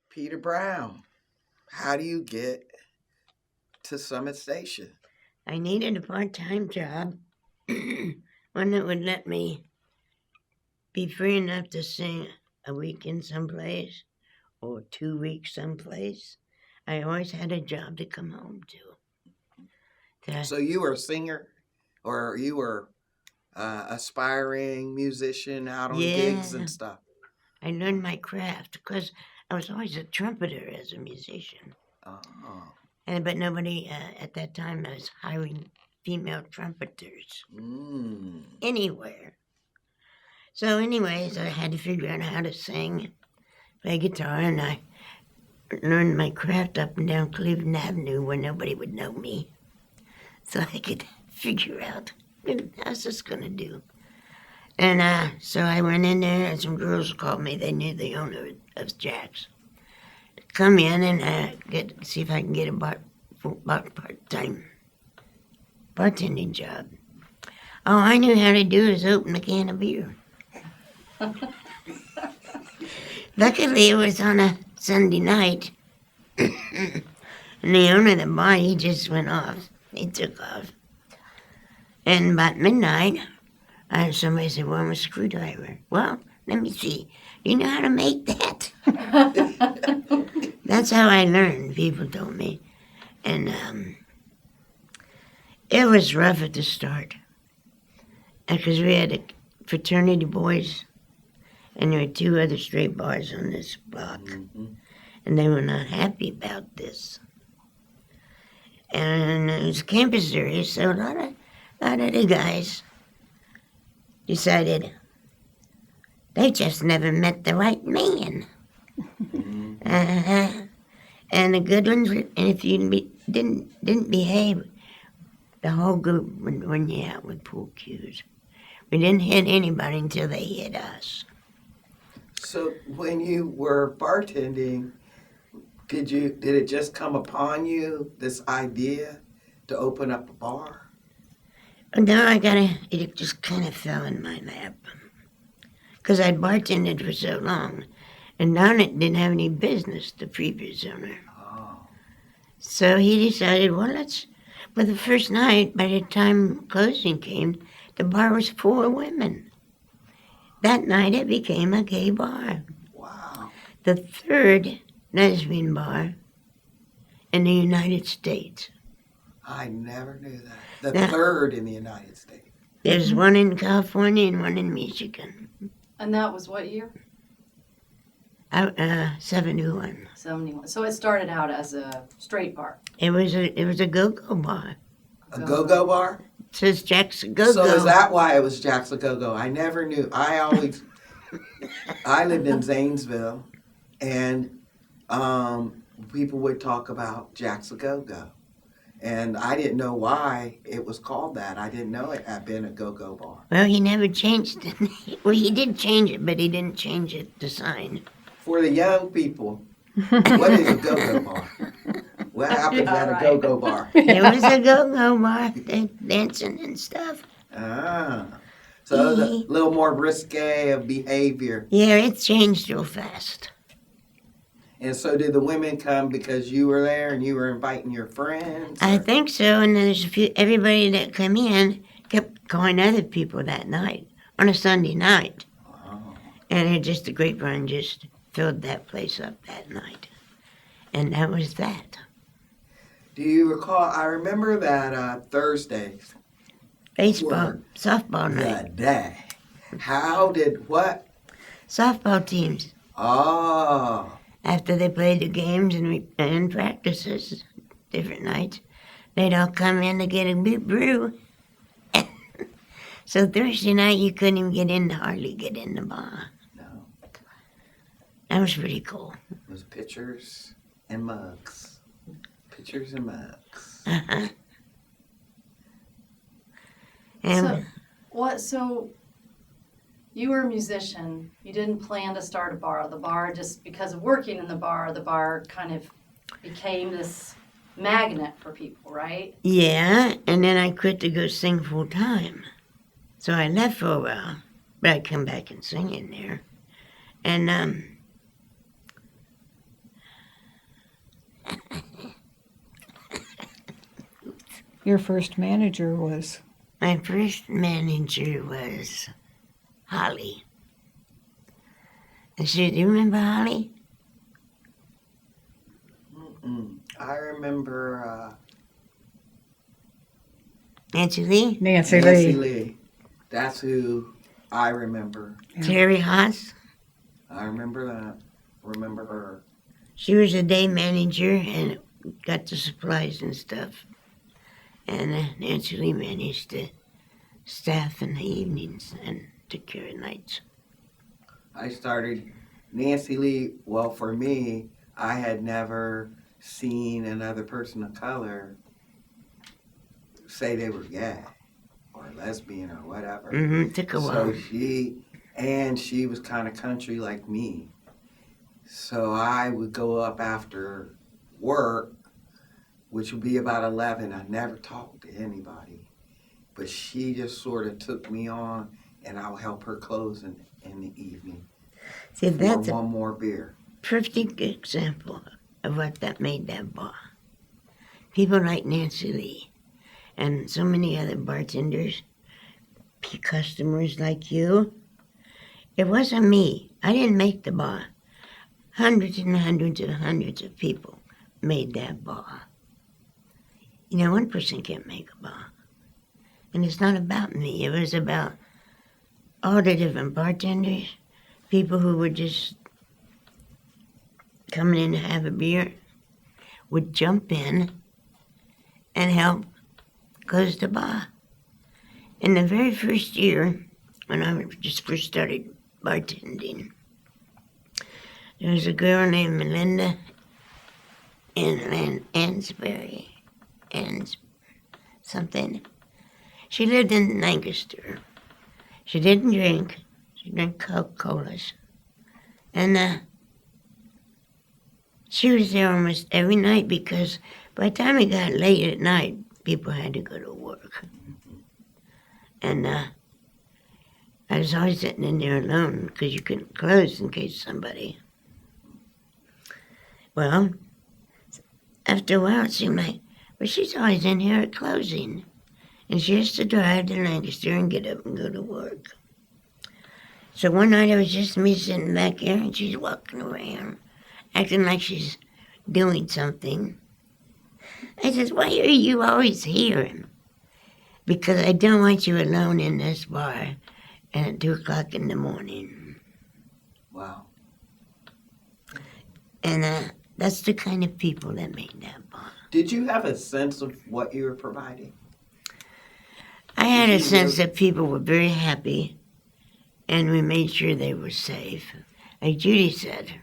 Petie Brown, how do you get to Summit Station? I needed a part-time job, one that would let me be free enough to sing a weekend someplace or 2 weeks someplace. I always had a job to come home to. So you were a singer, or you were aspiring musician out on gigs Yeah, and stuff? I learned my craft because I was always a trumpeter as a musician. Oh. But nobody at that time was hiring female trumpeters anywhere. So, anyways, I had to figure out how to sing, play guitar, and I learned my craft up and down Cleveland Avenue where nobody would know me. So I could figure out, how's this going to do? And so I went in there, and some girls called me. They knew the owner of Jack's. Come in and see if I can get a part-time bartending job. All I knew how to do is open a can of beer. Luckily, it was on a Sunday night, and the owner of the bar, he just went off. He took off. And about midnight, somebody said, well, I'm a screwdriver. Well, let me see. You know how to make that? That's how I learned, people told me. And it was rough at the start. Because we had a fraternity boys, and there were 2 other straight bars on this block. And they were not happy about this. And it was a campus area, so a lot of the guys decided they just never met the right man. And the good ones, and if you didn't behave, the whole group would run you out with pool cues. We didn't hit anybody until they hit us. So when you were bartending, did it just come upon you, this idea to open up a bar? No, it just kind of fell in my lap. Because I'd bartended for so long, and Don didn't have any business, the previous owner. Oh. So he decided, but the first night, by the time closing came, the bar was full of women. That night it became a gay bar. Wow. The 3rd lesbian bar in the United States. I never knew that. The 3rd in the United States. There's one in California and one in Michigan. And that was what year? 71. 71. So it started out as a straight bar. It was a go-go bar. A go-go bar? It says Jack's Go-Go. So is that why it was Jack's Go-Go? I never knew. I lived in Zanesville, and people would talk about Jack's Go-Go. And I didn't know why it was called that. I didn't know it had been a go-go bar. Well, he never changed it. Well, he did change it, but he didn't change it, the sign. For the young people, what is a go-go bar? What happens at a go-go bar? It was a go-go bar, dancing and stuff. So a little more risque of behavior. Yeah, it changed real fast. And so did the women come because you were there and you were inviting your friends? I think so, and there's everybody that came in kept calling other people that night, on a Sunday night. Oh. And the grapevine just filled that place up that night. And that was that. Do you recall, I remember that Thursdays. Softball night. The day. What? Softball teams. Oh. After they played the games and practices, different nights, they'd all come in to get a brew. So Thursday night, you couldn't even hardly get in the bar. No. That was pretty cool. It was pitchers and mugs. Pitchers and mugs. Uh-huh. And So you were a musician. You didn't plan to start a bar. The bar, just because of working in the bar kind of became this magnet for people, right? yeah, and then I quit to go sing full time. So I left for a while, but I'd come back and sing in there. And your first manager was? My first manager was Holly. And so, do you remember Holly? I remember Nancy Lee? Nancy Nancy Lee. Lee. That's who I remember. Yeah. Terry Haas? I remember that. Remember her. She was a day manager and got the supplies and stuff. And Nancy Lee managed the staff in the evenings and took care of nights. I started Nancy Lee. Well, for me, I had never seen another person of color say they were gay or lesbian or whatever. Took a while. So she was kind of country like me. So I would go up after work, which would be about 11. I never talked to anybody. But she just sort of took me on, and I would help her close in the evening. See, that's one more beer. Perfect example of what that made that bar. People like Nancy Lee and so many other bartenders, customers like you. It wasn't me. I didn't make the bar. Hundreds and hundreds and hundreds of people made that bar. You know, one person can't make a bar. And it's not about me. It was about all the different bartenders, people who were just coming in to have a beer, would jump in and help close the bar. In the very first year, when I just first started bartending, there was a girl named Melinda in Ansbury, something. She lived in Lancaster. She didn't drink. She drank Coca-Colas. And she was there almost every night because by the time it got late at night, people had to go to work. And I was always sitting in there alone because you couldn't close in case somebody. Well, after a while it seemed like, well, she's always in here at closing. And she has to drive to Lancaster and get up and go to work. So one night it was just me sitting back here and she's walking around, acting like she's doing something. I says, why are you always here? Because I don't want you alone in this bar at 2 o'clock in the morning. Wow. And that's the kind of people that made that bar. Did you have a sense of what you were providing? I had a sense that people were very happy and we made sure they were safe. Like Judy said,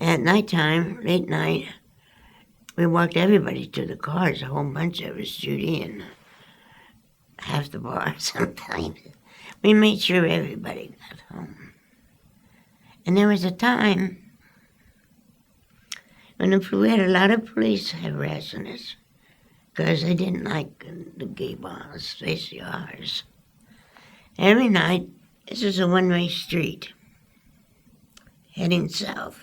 at nighttime, late night, we walked everybody to the cars, a whole bunch of us, Judy and half the bar sometimes. We made sure everybody got home. And there was a time when we had a lot of police harassing us because they didn't like the gay bars, especially ours. Every night, this is a one-way street heading south.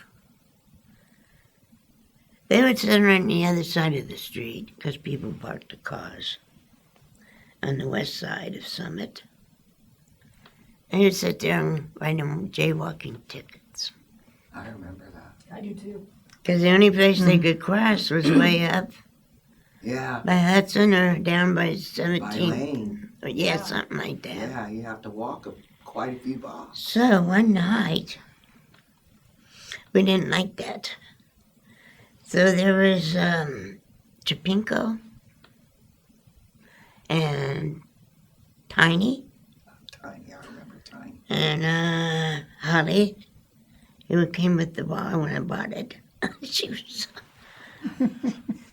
They would sit on the other side of the street because people parked the cars on the west side of Summit. And you'd sit there and write them jaywalking tickets. I remember that. I do too. Because the only place they could cross was way up Yeah. by Hudson or down by 17. By Lane. Or, yeah, something like that. Yeah, you have to walk quite a few blocks. So one night, we didn't like that. So there was Chapinko and Tiny Tiny, I remember Tiny. and Holly, who came with the bar when I bought it. She was...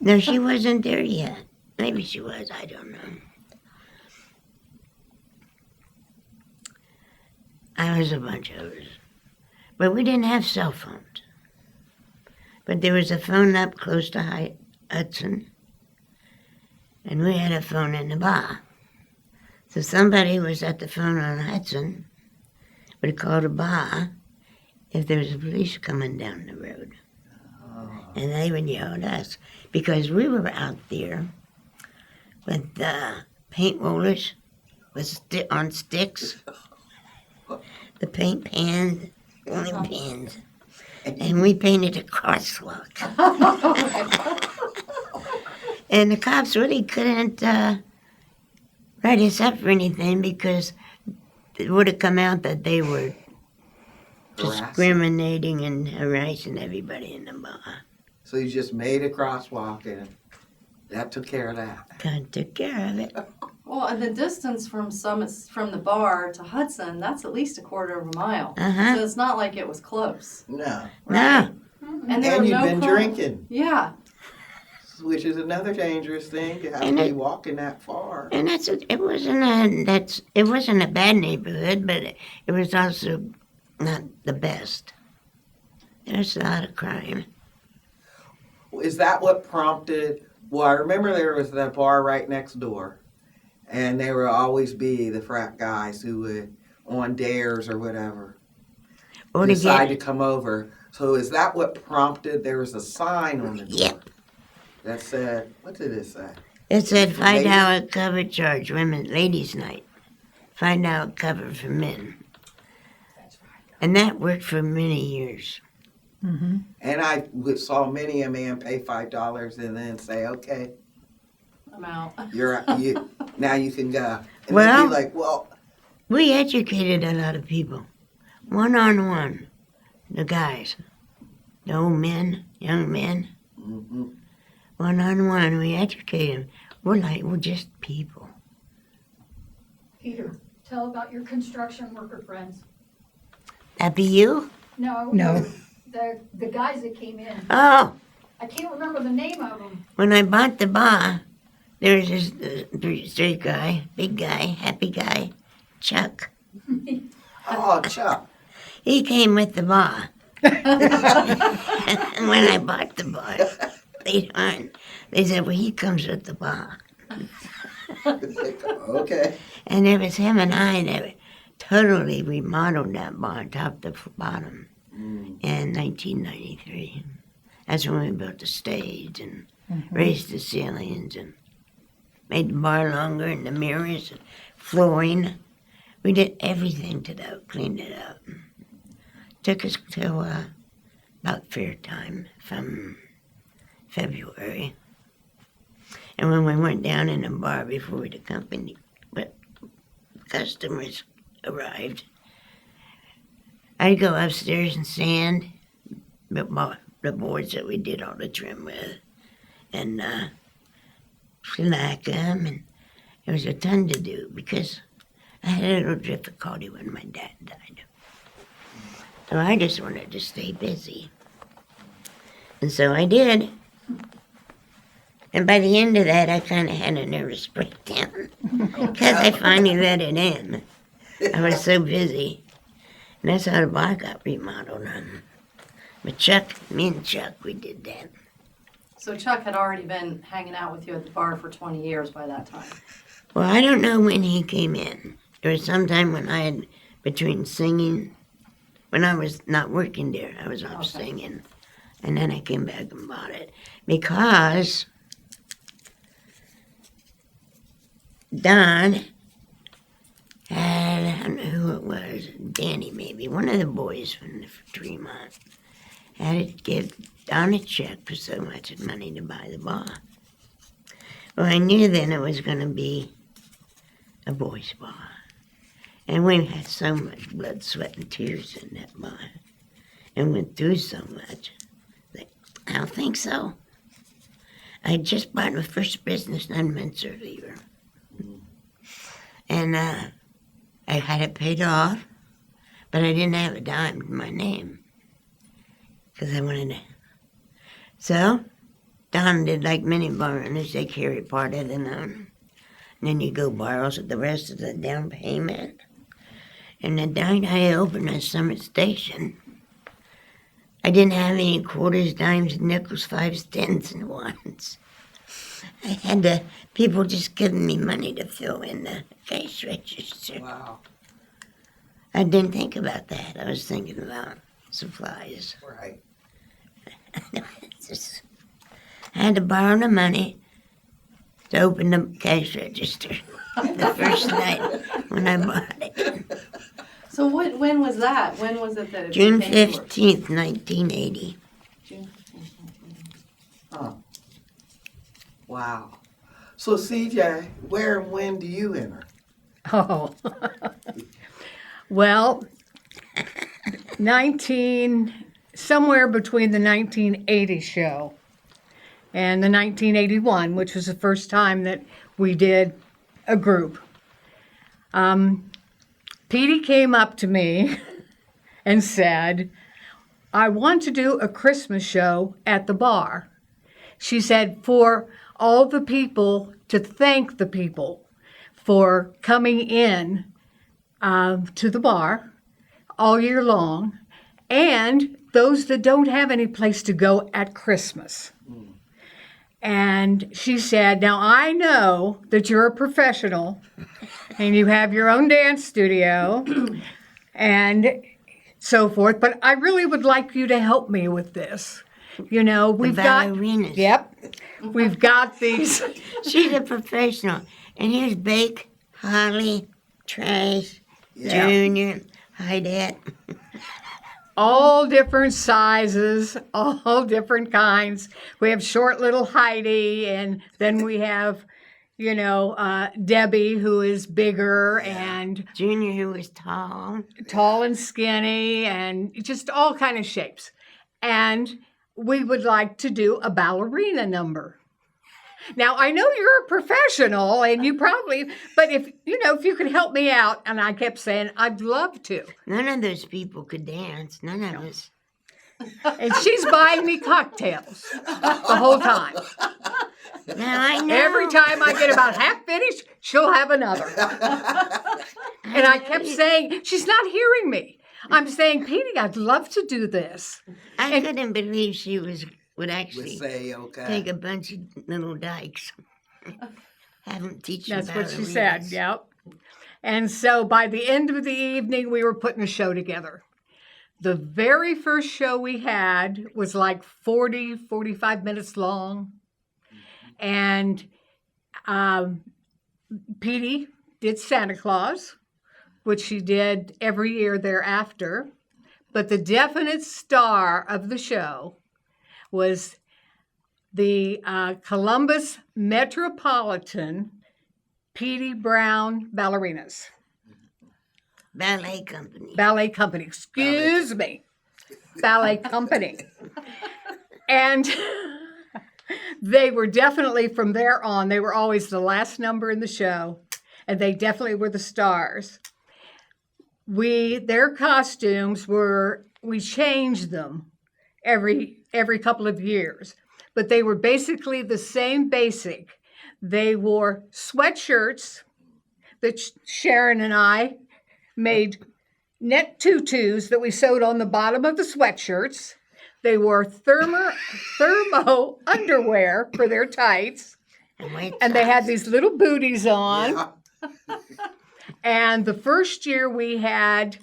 No, she wasn't there yet. Maybe she was, I don't know. I was a bunch of us. But we didn't have cell phones. But there was a phone up close to Hudson, and we had a phone in the bar. So somebody was at the phone on Hudson would call the bar if there was a police coming down the road. And they would yell at us because we were out there with paint rollers on sticks, the paint pans, rolling pins, and we painted a crosswalk. And the cops really couldn't write us up for anything because it would have come out that they were discriminating and harassing everybody in the bar. So you just made a crosswalk and that took care of that. God took care of it. Well, and the distance from the bar to Hudson, that's at least a quarter of a mile. Uh-huh. So it's not like it was close. No. No. And there And were you've no been drinking, Yeah. which is another dangerous thing to have And to be walking that far. And it wasn't a bad neighborhood, but it was also not the best. There's a lot of crime. Is that what prompted? Well, I remember there was that bar right next door, and there would always be the frat guys who would, on dares or whatever, Or decide to come over. So is that what prompted? There was a sign on the door Yep. that said, what did it say? It said Ladies- $5 cover charge, ladies' night. $5 cover for men. And that worked for many years. Mm-hmm. And I saw many a man pay $5 and then say, okay, I'm out. now you can go. And Well- they'd be like, well, We educated a lot of people. One-on-one. The guys. The old men, young men. mhm. One-on-one, we educate them. We're just people. Peter, tell about your construction worker friends. That be you? No. The guys that came in. Oh, I can't remember the name of them. when I bought the bar, there was this straight guy, big guy, happy guy, Chuck. Oh, Chuck. He came with the bar. And when I bought the bar, later on, they said, well, he comes with the bar. Okay. And it was him and I that totally remodeled that bar, top to bottom, in 1993. That's when we built the stage and raised the ceilings and made the bar longer and the mirrors and flooring. We did everything to that, cleaned it up. Took us till about fair time from February. And when we went down in the bar before the company, but customers arrived, I'd go upstairs and sand the boards that we did all the trim with, and shellac them, and there was a ton to do because I had a little difficulty when my dad died. So I just wanted to stay busy. And so I did. And by the end of that, I kind of had a nervous breakdown because I finally let it in. I was so busy. And that's how the bar got remodeled. But me and Chuck, we did that. So Chuck had already been hanging out with you at the bar for 20 years by that time. Well, I don't know when he came in. There was some time when I had, between singing, when I was not working there, I was off singing. And then I came back and bought it. Because Don had, I don't know who it was, Danny maybe, one of the boys from the Tremont, had to give Don a check for so much money to buy the bar. Well, I knew then it was going to be a boys' bar. And we had so much blood, sweat, and tears in that bar. And went through so much. Like, I don't think so. I just bought my first business 9 months earlier. And I had it paid off, but I didn't have a dime in my name. Because I wanted to. So, Don did like many bar owners, they carry part of the loan. And then you go borrow the rest of the down payment. And the night I opened at Summit Station, I didn't have any quarters, dimes, nickels, fives, tens, and ones. I had people just giving me money to fill in the cash register. Wow. I didn't think about that. I was thinking about supplies. Right. I had to borrow the money to open the cash register the first night when I bought it. So when was that? When was it that it June became yours? 15th, 1980. June 15th. Huh. Wow. So CJ, where and when do you enter? Oh. Well, somewhere between the 1980 show and the 1981, which was the first time that we did a group. Petie came up to me and said, I want to do a Christmas show at the bar. She said, for all the people, to thank the people for coming in to the bar all year long, and those that don't have any place to go at Christmas. And she said, now I know that you're a professional and you have your own dance studio and so forth, but I really would like you to help me with this. You know, we've got, ballerinas. yep, we've got these. She's a professional. And here's Bake, Holly, Trace, Yeah. Junior, Hydette. All different sizes, all different kinds. We have short little Heidi, and then we have, Debbie, who is bigger and Junior, who was tall. tall and skinny, and just all kind of shapes. And we would like to do a ballerina number. Now, I know you're a professional, and you probably, but if you could help me out, and I kept saying, I'd love to. None of those people could dance. None of us. And she's buying me cocktails the whole time. Now I know. Every time I get about half finished, she'll have another. And I kept saying, she's not hearing me. I'm saying, Petie, I'd love to do this. I couldn't believe she would Would actually say okay. take a bunch of little dykes. Have them teach them That's what she said, ballerinas. yep. And so by the end of the evening, we were putting a show together. The very first show we had was like 45 minutes long. And Petie did Santa Claus, which she did every year thereafter. But the definite star of the show was the Columbus Metropolitan Petie Brown Ballerinas. Ballet company. Ballet company, excuse me. Ballet company. And they were definitely, from there on, they were always the last number in the show, and they definitely were the stars. Their costumes we changed them every couple of years, but they were basically the same basic. They wore sweatshirts that Sharon and I made net tutus that we sewed on the bottom of the sweatshirts. They wore thermo underwear for their tights, and they had these little booties on. Yeah. And the first year we had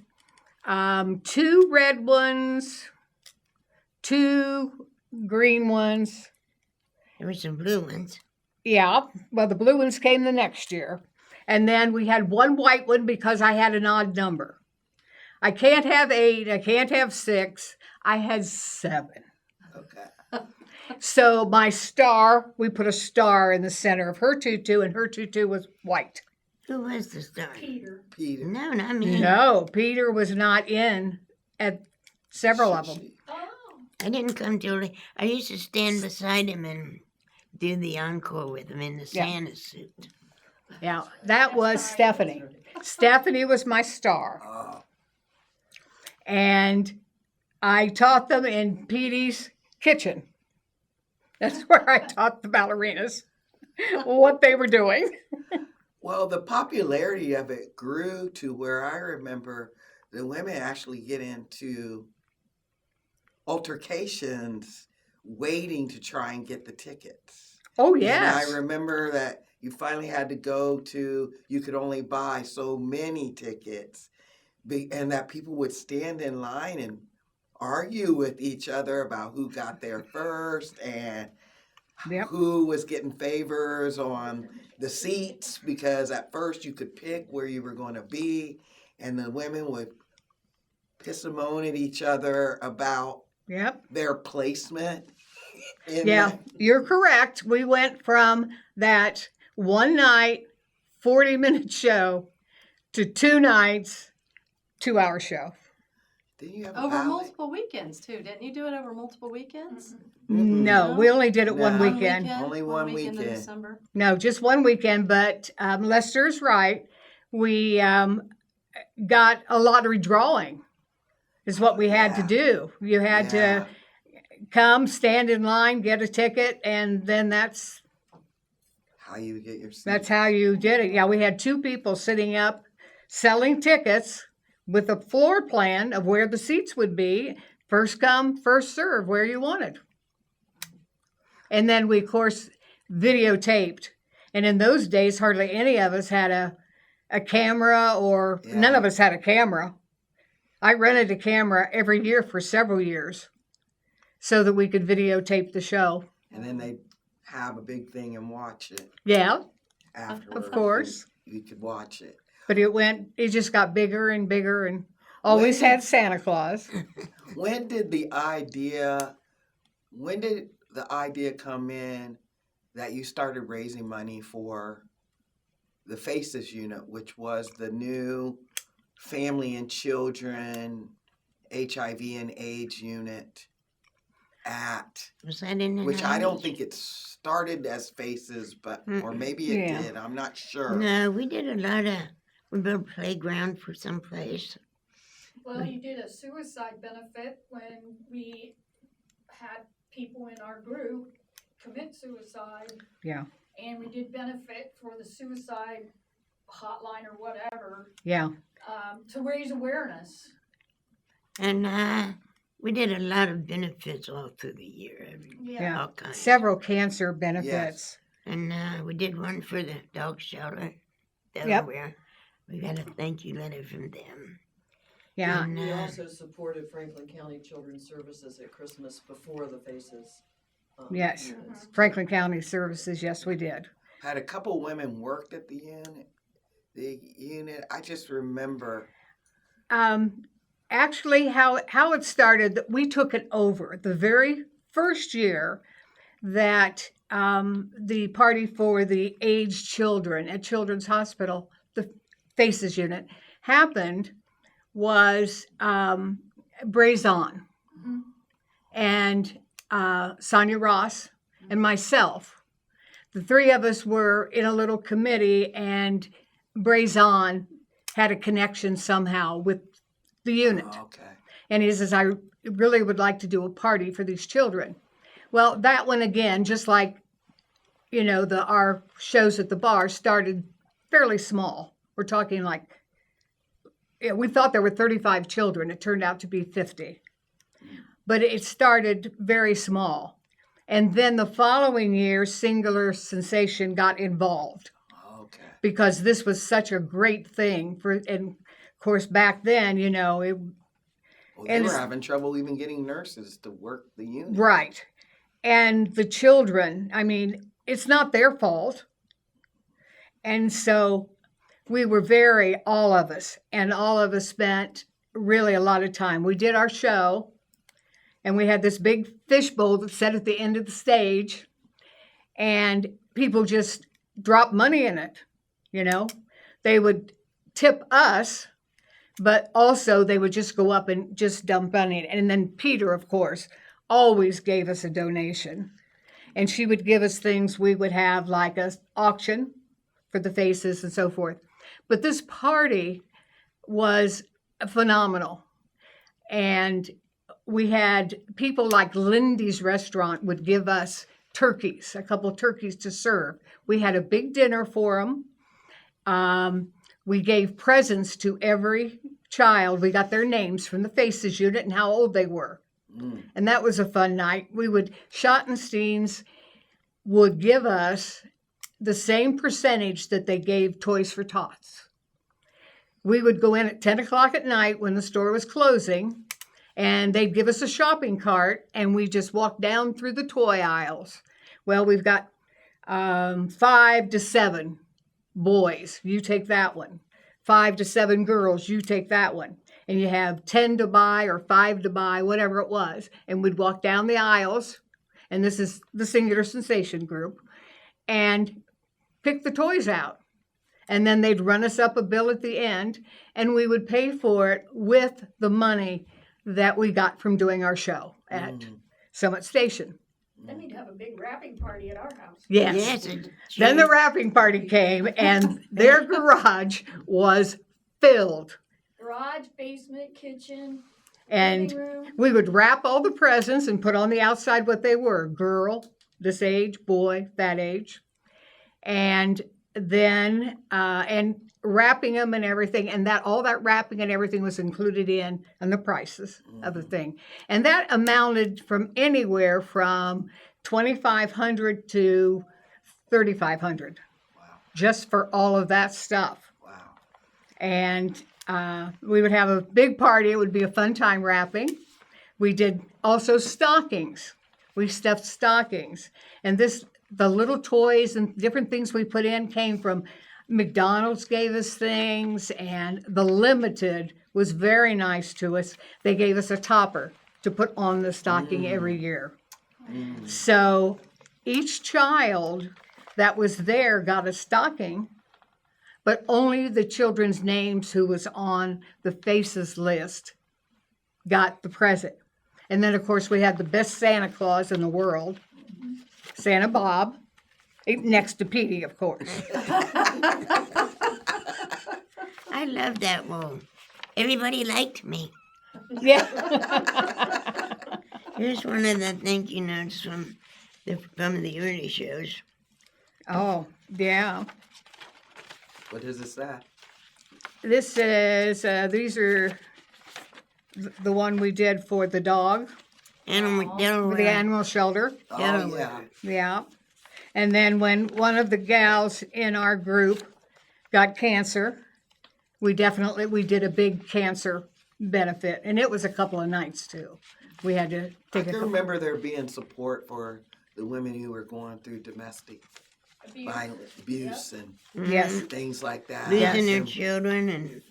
2 red ones, 2 green ones. There were some blue ones. Yeah, well, the blue ones came the next year. And then we had 1 white one because I had an odd number. I can't have 8, I can't have 6. I had 7. Okay. So my star, we put a star in the center of her tutu, and her tutu was white. Who was the star? Peter. Peter. No, not me. No, Peter was not in at several of them. Oh, I didn't come till late. I used to stand beside him and do the encore with him in the Yeah. Santa suit. Yeah, that was Stephanie. Stephanie was my star. Oh, And I taught them in Petie's kitchen. That's where I taught the ballerinas what they were doing. well, the popularity of it grew to where I remember the women actually get into altercations waiting to try and get the tickets. Oh, And yes. I remember that you finally had to go to, you could only buy so many tickets, and that people would stand in line and argue with each other about who got there first. And Yep. who was getting favors on the seats, because at first you could pick where you were going to be, and the women would piss and moan at each other about Yep. their placement. In Yeah, you're correct. We went from that one night, 40-minute show to 2 nights, 2-hour show. Didn't you have a Over ballot? multiple weekends too. Didn't you do it over multiple weekends? No, we only did it one No. weekend. Only one in weekend. December. No, just one weekend, but Lester's right. We got a lottery drawing is what we had to Yeah. do. You had Yeah. to come, stand in line, get a ticket, and then that's How you get your seat. That's how you did it. Yeah, we had 2 people sitting up selling tickets with a floor plan of where the seats would be. First come, first serve, where you wanted. And then we, of course, videotaped. And in those days, hardly any of us had a camera, or none of us had a camera. I rented a camera every year for several years so that we could videotape the show. And then they have a big thing and watch it Yeah, afterwards. of course. You could watch it. But it just got bigger and bigger, and always When- had Santa Claus. When did the idea come in that you started raising money for the Faces unit, which was the new family and children HIV and AIDS unit Was that in the which I don't 90s? think it started as Faces, but or maybe it Yeah. did. I'm not sure. No, we did a lot of. We built a playground for some place. Well, you did a suicide benefit when we had people in our group commit suicide. Yeah. And we did benefit for the suicide hotline or whatever, Yeah. to raise awareness. And we did a lot of benefits all through the year. Yeah. All kinds. Several cancer benefits. And we did one for the dog shelter, Yep. Delaware. We got a thank you letter from them. Yeah. And, We also supported Franklin County Children's Services at Christmas before the Faces. Yes. units. Franklin County Services, yes, we did. Had a couple women worked at the unit. I just remember. Actually, how it started, we took it over the very first year that the party for the aged children at Children's Hospital, the Faces unit, happened was Brazon. And Sonia Ross and myself. The 3 of us were in a little committee, and Brazon had a connection somehow with the unit. Oh, okay. And he says, I really would like to do a party for these children. Well, that one again, just like, our shows at the bar started fairly small. We're talking like, we thought there were 35 children. It turned out to be 50. But it started very small. And then the following year, Singular Sensation got involved Okay. because this was such a great thing and of course, back then, Well, they And were it's- having trouble even getting nurses to work the unit. right. And the children, I mean, it's not their fault. And so we were all of us spent really a lot of time. We did our show, and we had this big fishbowl that sat at the end of the stage, and people just dropped money in it, They would tip us, but also they would just go up and just dump money in it. And then Peter, of course, always gave us a donation. And she would give us things. We would have like a auction for the Faces and so forth. But this party was phenomenal. And we had people like Lindy's Restaurant would give us turkeys, a couple turkeys to serve. We had a big dinner for them. We gave presents to every child. We got their names from the Faces unit and how old they were. And that was a fun night. Schottenstein's would give us the same percentage that they gave Toys for Tots. We would go in at 10 o'clock at night when the store was closing, and they'd give us a shopping cart, and we just walked down through the toy aisles. Well, we've got 5 to 7 boys. You take that one. 5 to 7 girls. You take that one. And you have 10 to buy or 5 to buy, whatever it was. And we'd walk down the aisles, and this is the Singular Sensation group, and pick the toys out. And then they'd run us up a bill at the end, and we would pay for it with the money that we got from doing our show at Summit Station. Then we'd have a big wrapping party at our house. Yes. Yes. Then the wrapping party came, and their garage was filled. Garage, basement, kitchen, And living room. we would wrap all the presents and put on the outside what they were: girl, this age; boy, that age. And then and wrapping them and everything, and that all that wrapping and everything was included in the prices of the thing. And that amounted from anywhere from $2,500 to $3,500 just for all of that stuff. Wow. And we would have a big party. It would be a fun time wrapping. We did also stockings. We stuffed stockings. And the little toys and different things we put in came from McDonald's gave us things, and the Limited was very nice to us. They gave us a topper to put on the stocking every year. So each child that was there got a stocking, but only the children's names who was on the faces list got the present. And then, of course, we had the best Santa Claus in the world, Santa Bob, next to Petie, of course. I love that one. Everybody liked me. Yeah. Here's one of the thank you notes from the early shows. Oh, yeah. What is this at? This is, these are the one we did for the dog, Animal for Delaware. the animal shelter. Oh, Delaware. yeah. Yeah. And then when one of the gals in our group got cancer, we did a big cancer benefit. And it was a couple of nights too. We had to I take can a remember there being support for the women who were going through domestic violence, abuse, and Yes. things like that. Losing their And- children and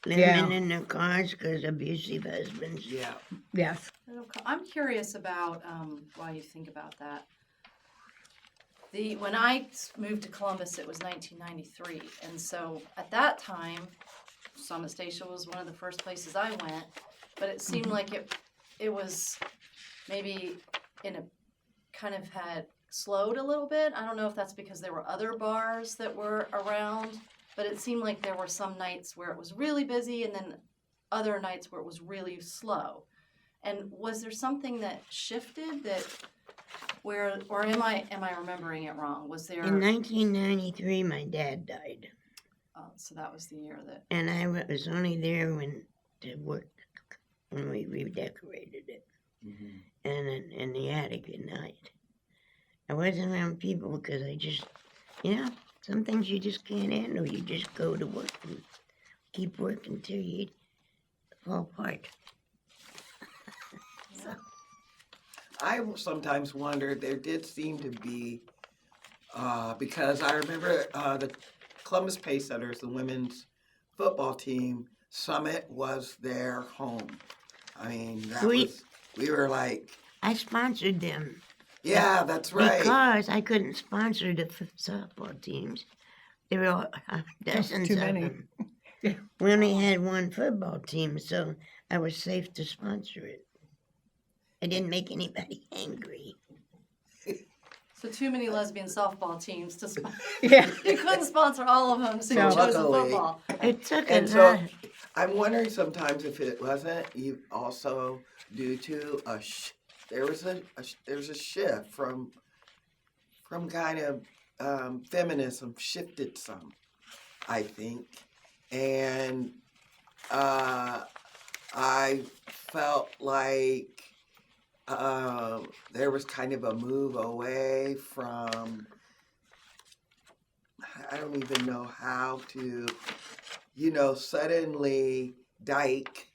living Yeah. in their cars because abusive husbands. yeah. Yes. I'm curious about why you think about that. When I moved to Columbus, it was 1993, and so at that time, Summit Station was one of the first places I went. But it seemed like it was maybe in a kind of had slowed a little bit. I don't know if that's because there were other bars that were around, but it seemed like there were some nights where it was really busy, and then other nights where it was really slow. And was there something that shifted or am I remembering it wrong? Was there? In 1993, my dad died, So that was the year that. and I was only there to work when we redecorated it, and in the attic at night. I wasn't around people because I just, some things you just can't handle. You just go to work and keep working till you fall apart. I sometimes wondered, there did seem to be, because I remember the Columbus Pacesetters, the women's football team, Summit was their home. I mean, we were like, I sponsored them. yeah, that's right. Because I couldn't sponsor the softball teams. There were dozens too of many. them. We only had one football team, so I was safe to sponsor it. I didn't make anybody angry. So too many lesbian softball teams to sponsor. Yeah. You couldn't sponsor all of them, so you No. chose the Luckily. football. It took And a so lot. I'm wondering sometimes if it wasn't also due to there was a shift from kind of feminism shifted some, I think, and I felt like there was kind of a move away from, I don't even know how to, suddenly dyke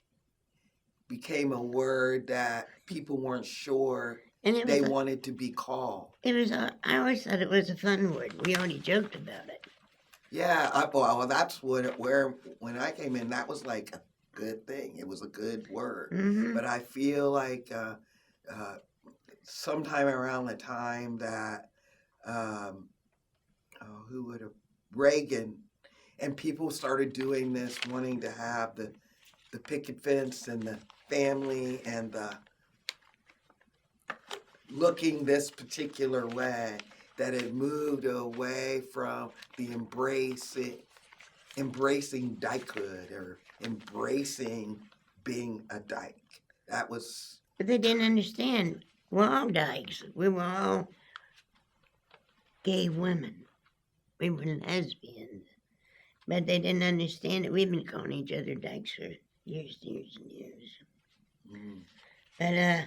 became a word that people weren't sure And it they was, wanted to be called. I always thought it was a fun word. We already joked about it. Yeah, that's when I came in, that was like a good thing. It was a good word. Mm-hmm. But I feel like sometime around the time that who would have Reagan and people started doing this, wanting to have the picket fence and the family and the looking this particular way, that it moved away from the embracing dykehood or embracing being a dyke. That was. But they didn't understand. We're all dykes. We were all gay women. We were lesbians. But they didn't understand it. We've been calling each other dykes for years and years and years. Mm. But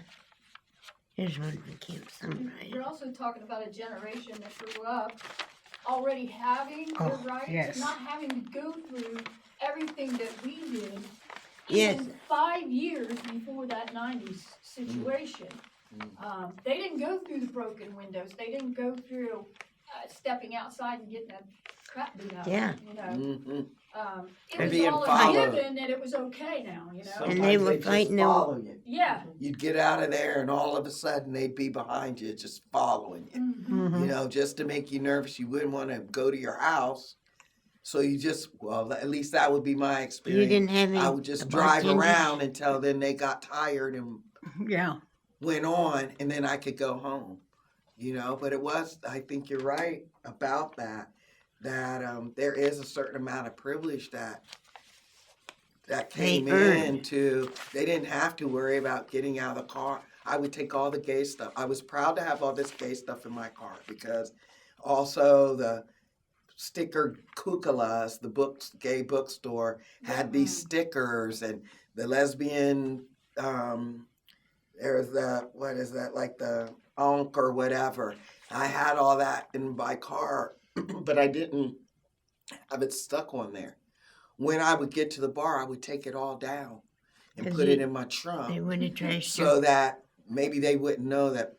here's one from Camp Sunrise. You're also talking about a generation that grew up already having Oh, their rights, yes. not having to go through everything that we did. Yes. Even 5 years before that 90s situation. They didn't go through the broken windows. They didn't go through stepping outside and getting a crap beat out. Yeah. You know, Mm-hmm. it And was being all a followed. given that it was okay now. You know. And they were just fighting them. follow you. Yeah. You'd get out of there, and all of a sudden they'd be behind you, just following you. Mhm. You know, just to make you nervous. You wouldn't want to go to your house, so you just at least that would be my You experience. didn't have any. I would just drive bartenders? around until then they got tired and Yeah. went on, and then I could go home. You know, but I think you're right about that. That there is a certain amount of privilege that came They earned. into. They didn't have to worry about getting out of the car. I would take all the gay stuff. I was proud to have all this gay stuff in my car because also the sticker Kukalas, the gay bookstore, had these stickers, and the lesbian. There's the what is that, like the Onk or whatever. I had all that in my car, but I didn't have it stuck on there. When I would get to the bar, I would take it all down and 'Cause put it you- in my trunk They would have trashed so that maybe they wouldn't know that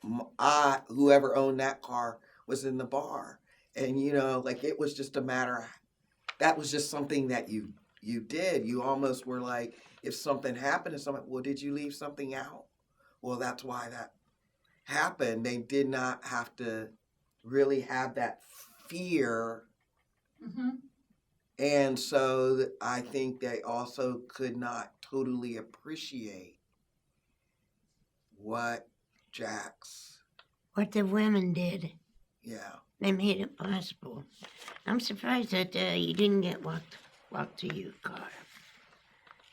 whoever owned that car, was in the bar. And, you know, like it was just a matter, that was just something that you did. You almost were like, if something happened to someone, well, did you leave something out? Well, that's why that happened. They did not have to really have that fear. Mhm. And so I think they also could not totally appreciate what what the women did. yeah. They made it possible. I'm surprised that you didn't get walked to your car.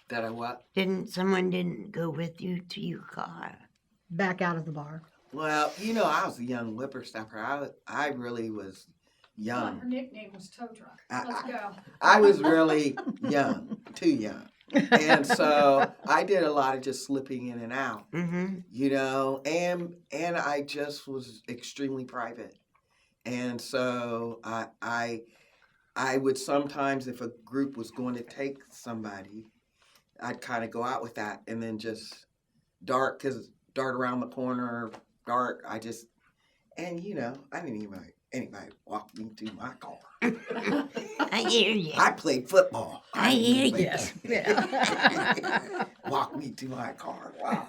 That I what? Someone didn't go with you to your car? Back out of the bar. Well, you know, I was a young whippersnapper. I really was Her young. nickname was Tow Truck. Let's go. I was really young, too young. And so I did a lot of just slipping in and out, Mm-hmm. you know, and I just was extremely private. And so I would sometimes, if a group was going to take somebody, I'd kind of go out with that and then just dart around the corner, and you know, I didn't even let anybody walk me to my car. I hear you. I played football. I hear you. Yes. Yeah. Walk me to my car. Why?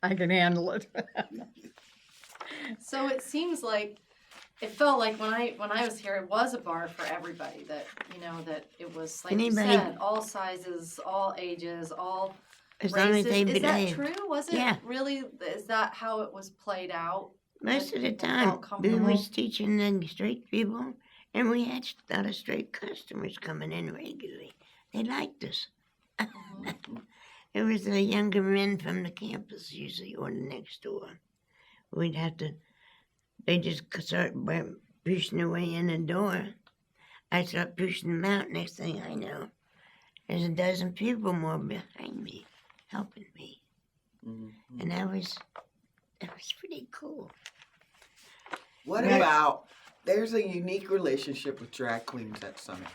I can handle it. So it seems like it felt like when I was here, it was a bar for everybody. That that it was like you Anybody- said, all sizes, all ages, all As long as races. they Is that behave. true? Was it Yeah. really? Is that how it was played out? Most of the People time, felt we comfortable? was teaching the straight people, and we had a lot of straight customers coming in regularly. They liked us. It was the younger men from the campus usually, or the next door. They just start pushing their way in the door. I start pushing them out. Next thing I know, there's a dozen people more behind me, helping me. Mhm. And that was pretty cool. What Right. about? There's a unique relationship with drag queens at Summit.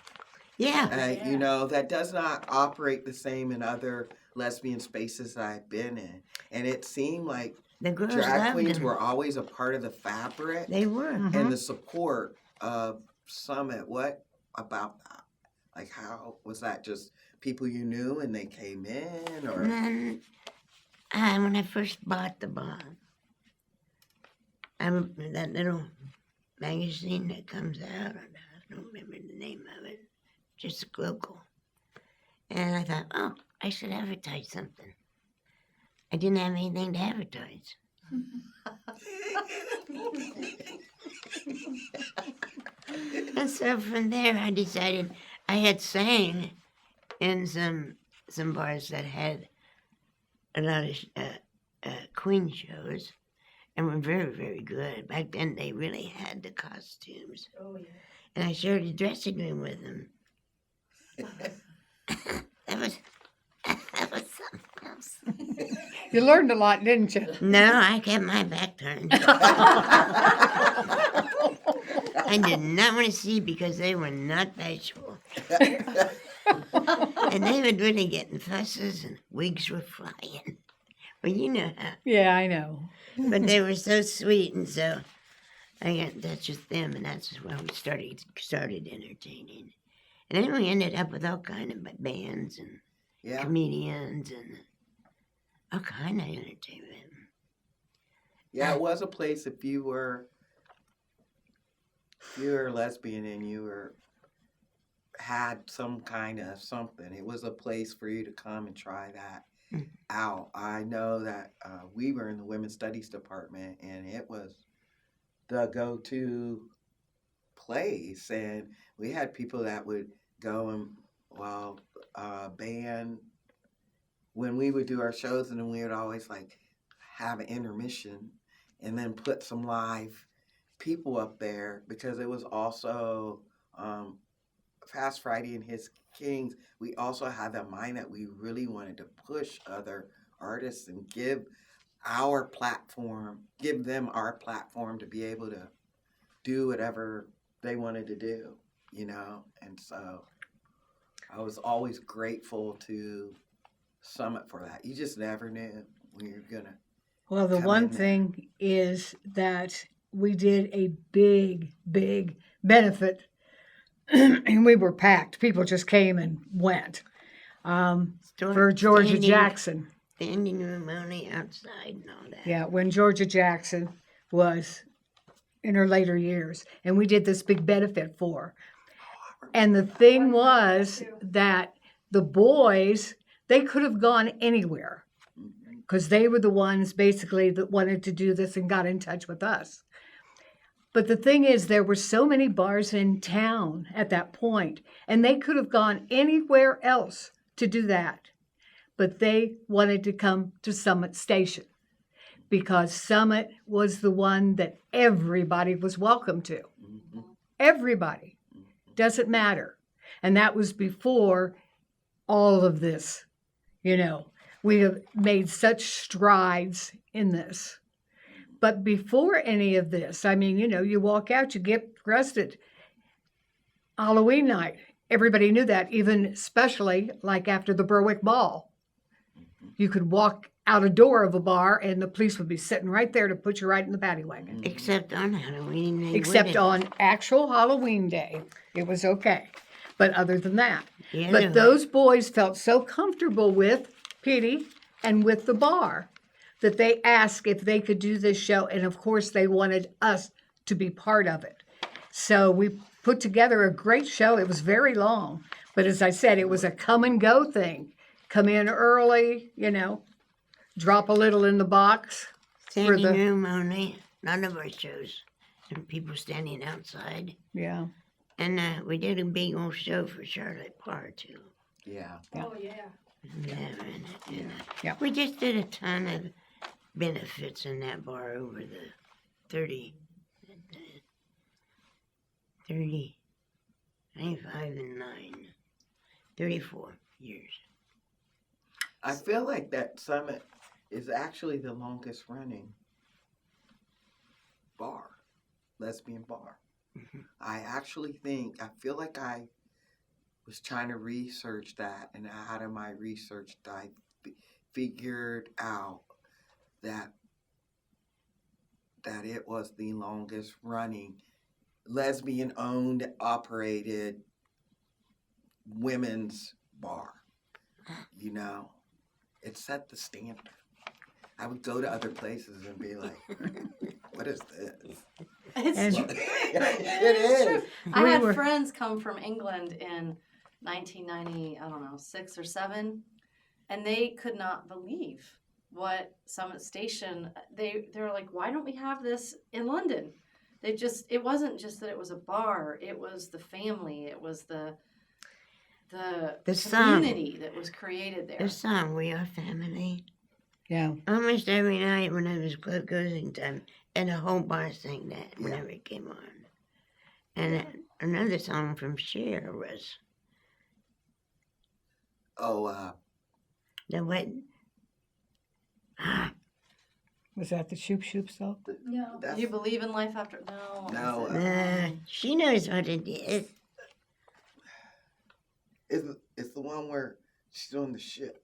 Yeah. You know, that does not operate the same in other lesbian spaces that I've been in. And it seemed like The girls drag loved queens them. were always a part of the fabric They were. and the support of Summit. What about that? Like, how was that? Just people you knew and they came in, or And then, when I first bought the bar, that little magazine that comes out, I don't remember the name of it, just local. And I thought, oh, I should advertise something. I didn't have anything to advertise. And so from there, I decided I had sang in some bars that had a lot of queen shows and were very, very good. Back then, they really had the costumes. Oh, yeah. And I shared a dressing room with them. that was something else. You learned a lot, didn't you? No, I kept my back turned. I did not want to see because they were not bashful. And they would really get in fusses and wigs were flying. Well, you know how. Yeah, I know. But they were so sweet, and so I got in touch with them, and that's when we started entertaining. And then we ended up with all kind of bands and yeah, comedians and all kind of entertainment. yeah, it was a place if you were lesbian and had some kind of something. It was a place for you to come and try that out. I know that we were in the women's studies department, and it was the go-to place, and we had people that would go and band when we would do our shows, and then we would always like have an intermission and then put some live people up there, because it was also Fast Friday and His Kings. We also had that mind that we really wanted to push other artists and give them our platform to be able to do whatever they wanted to do, and so I was always grateful to Summit for that. You just never knew when you're gonna. Well, the come one in there. thing is that we did a big, big benefit, and we were packed. People just came and went. For Georgia Jackson. Standing room only outside and all that. Yeah, when Georgia Jackson was in her later years, and we did this big benefit for her. And the thing was that the boys, they could have gone anywhere because they were the ones basically that wanted to do this and got in touch with us. But the thing is, there were so many bars in town at that point, and they could have gone anywhere else to do that. But they wanted to come to Summit Station because Summit was the one that everybody was welcome to. Everybody. Doesn't matter. And that was before all of this. We have made such strides in this. But before any of this, you walk out, you get dressed at Halloween night. Everybody knew that, even especially like after the Berwick Ball. You could walk out a door of a bar and the police would be sitting right there to put you right in the paddy wagon. Except on Halloween. Except on actual Halloween day. It was okay. But other than that. Yeah, But those boys felt so comfortable with Petie and with the bar that they asked if they could do this show. And of course, they wanted us to be part of it. So we put together a great show. It was very long. But as I said, it was a come and go thing. Come in early, drop a little in the box. Standing room only. None of our shows. And people standing outside. Yeah. And we did a big old show for Charlotte Parr, too. Yeah. Oh, yeah. Yeah. We just did a ton of benefits in that bar over the 25 and 9, 34 years. I feel like that Summit is actually the longest running bar, lesbian bar. I feel like I was trying to research that, and out of my research, I figured out that that it was the longest running lesbian owned, operated women's bar. You know, it set the standard. I would go to other places and be like, what is this? It's And- true. It is. I We had were- friends come from England in 1990, I don't know, 6 or 7, and they could not believe what Summit Station. They were like, why don't we have this in London? It wasn't just that it was a bar. It was the family. It was the song. community that was created there. The song, We Are Family. Yeah. Almost every night when it was closing time, and the whole bar sang that whenever it came on. And another song from Cher was Oh, the what? Was that the Shoop Shoop song? No. that's, Do you believe in life after? No. what No, was it? She knows what it is. it's the one where she's on the ship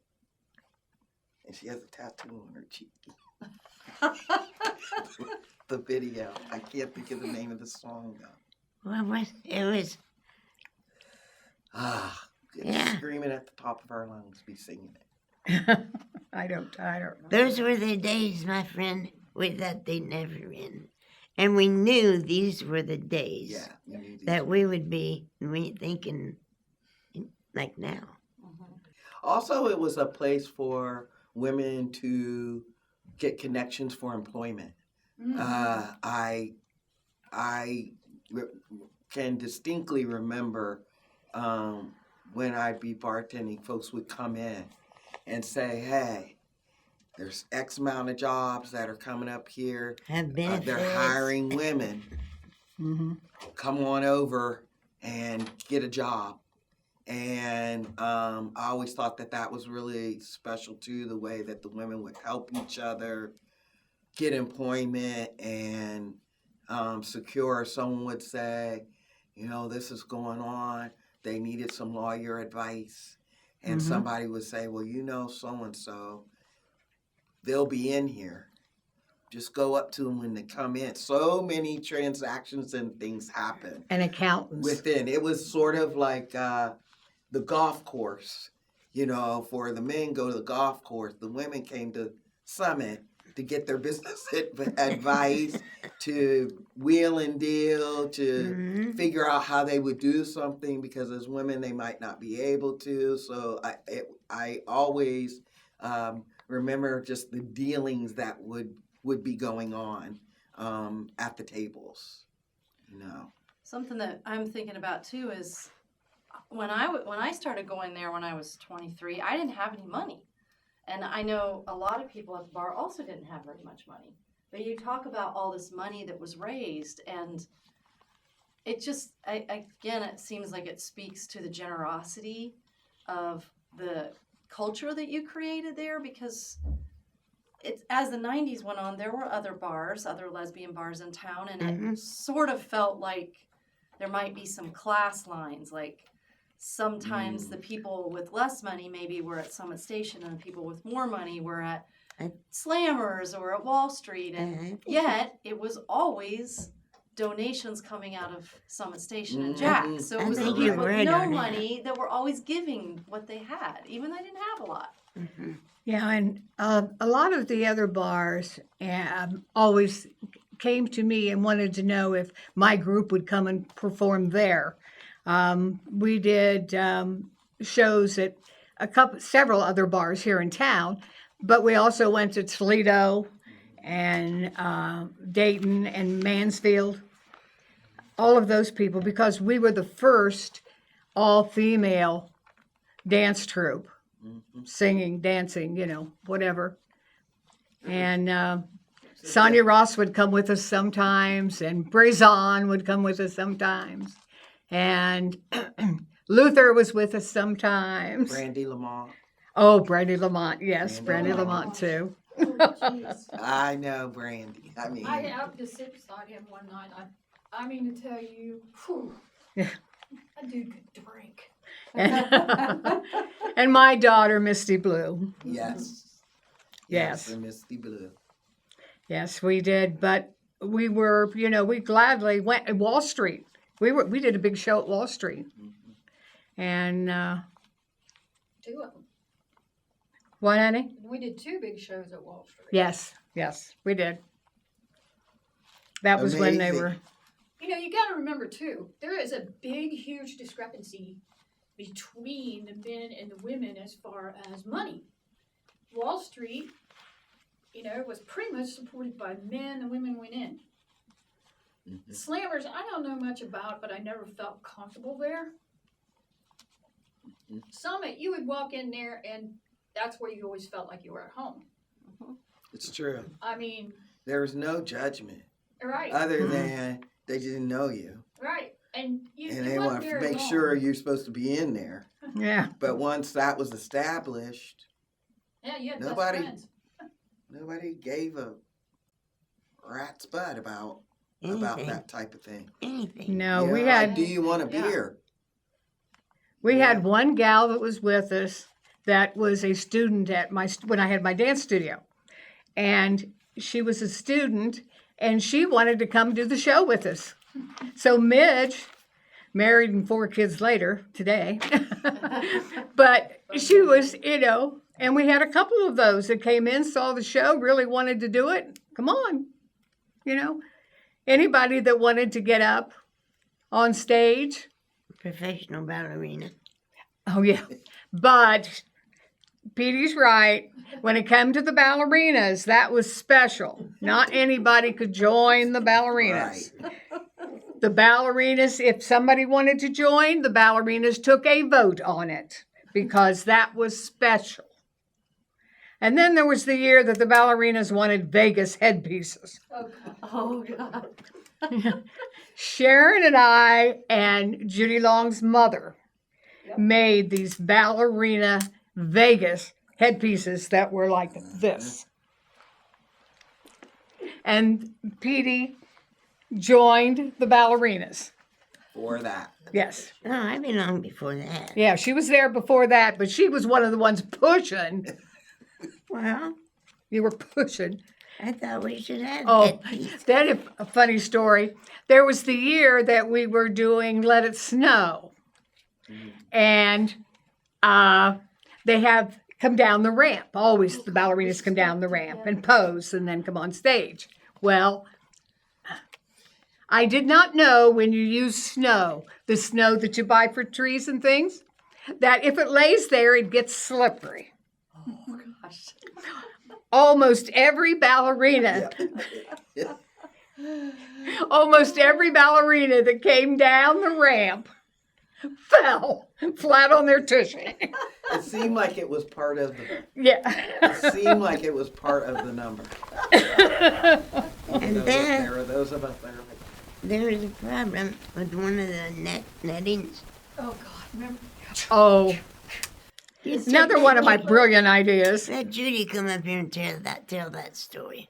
and she has a tattoo on her cheek. The video. I can't think of the name of the song though. What was it? Was Yeah. Screaming at the top of our lungs, be singing it. I don't know. those were the days, my friend, that they never end. And we knew these were the days Yeah. You need that we would be thinking like now. Also, it was a place for women to get connections for employment. I can distinctly remember when I'd be bartending, folks would come in and say, hey, there's X amount of jobs that are coming up here. Have benefits. They're hiring women. Mm-hmm. Come on over and get a job. And I always thought that was really special too, the way that the women would help each other get employment and secure. Someone would say, you know, this is going on. They needed some lawyer advice. And somebody would say, well, you know, so-and-so, they'll be in here. Just go up to them when they come in. So many transactions and things happen And accountants. within. It was sort of like the golf course. You know, for the men go to the golf course. The women came to Summit to get their business advice, to wheel and deal, to figure out how they would do something, because as women they might not be able to. So I always remember just the dealings that would be going on at the tables. You know. Something that I'm thinking about too is when I started going there when I was 23, I didn't have any money. And I know a lot of people at the bar also didn't have very much money. But you talk about all this money that was raised, and it just, again, it seems like it speaks to the generosity of the culture that you created there, because it's, as the 90s went on, there were other bars, other lesbian bars in town, and it sort of felt like there might be some class lines, like sometimes the people with less money maybe were at Summit Station, and the people with more money were at Slammers or at Wall Street, and yet it was always donations coming out of Summit Station and Jack. So it I was the think people you're with right no on that. money that were always giving what they had, even they didn't have a lot. Yeah, and a lot of the other bars always came to me and wanted to know if my group would come and perform there. We did shows at several other bars here in town, but we also went to Toledo and Dayton and Mansfield. All of those people, because we were the first all-female dance troupe, singing, dancing, you know, whatever. And Sonia Ross would come with us sometimes, and Brazon would come with us sometimes. And Luther was with us sometimes. Brandy Lamont. Oh, Brandy Lamont, yes, Brandy Brandy Lamont too. Oh, jeez. I know Brandy. I mean, I happened to sit beside him one night. I mean to tell you, whew, Yeah. that dude could drink. And my daughter, Misty Blue. yes. Yes. And Misty Blue. Yes, we did. But we were, we gladly went at Wall Street. We did a big show at Wall Street. And, 2 of them. what, honey? We did 2 big shows at Wall Street. Yes, we did. That was when they Amazing. were, You got to remember too, there is a big, huge discrepancy between the men and the women as far as money. Wall Street, was pretty much supported by men. The women went in. The Slammers, I don't know much about, but I never felt comfortable there. Summit, you would walk in there and that's where you always felt like you were at home. It's true. I mean, There was no judgment right, other than they didn't know you. right. And you And they wasn't want to very make long. sure you're supposed to be in there. yeah. But once that was established, Yeah, you had Nobody- best friends. nobody gave a rat's butt about Anything. that type of thing. Anything. No, we Yeah, had do you want a Yeah. beer? We Yeah. had one gal that was with us that was a student at when I had my dance studio. And she was a student and she wanted to come do the show with us. So Midge, married and 4 kids later today, but she was, and we had a couple of those that came in, saw the show, really wanted to do it. Come on, anybody that wanted to get up on stage. Professional ballerina. Oh, yeah. But Petey's right. When it came to the ballerinas, that was special. Not anybody could join the ballerinas. Right. The ballerinas, if somebody wanted to join, the ballerinas took a vote on it because that was special. And then there was the year that the ballerinas wanted Vegas headpieces. Oh, God. Oh, God. Sharon and I and Judy Long's mother made these ballerina Vegas headpieces that were like this. And Petey joined the ballerinas. For that. Yes. Oh, I belonged before that. Yeah, she was there before that, but she was one of the ones pushing. Well, You were pushing. I thought we should have Oh, that piece. that is a funny story. There was the year that we were doing Let It Snow. And they have come down the ramp. Always the ballerinas come down the ramp and pose and then come on stage. Well, I did not know when you use snow, the snow that you buy for trees and things, that if it lays there, it gets slippery. Oh, gosh. Almost every ballerina, almost every ballerina that came down the ramp fell flat on their tushy. It seemed like it was part of the. Yeah. It seemed like it was part of the number. And There then were those of us that are like, there was a problem with one of the nettings. Oh, God. Remember? Oh, You said another that- one of my brilliant ideas. Let Judy come up here and tell that story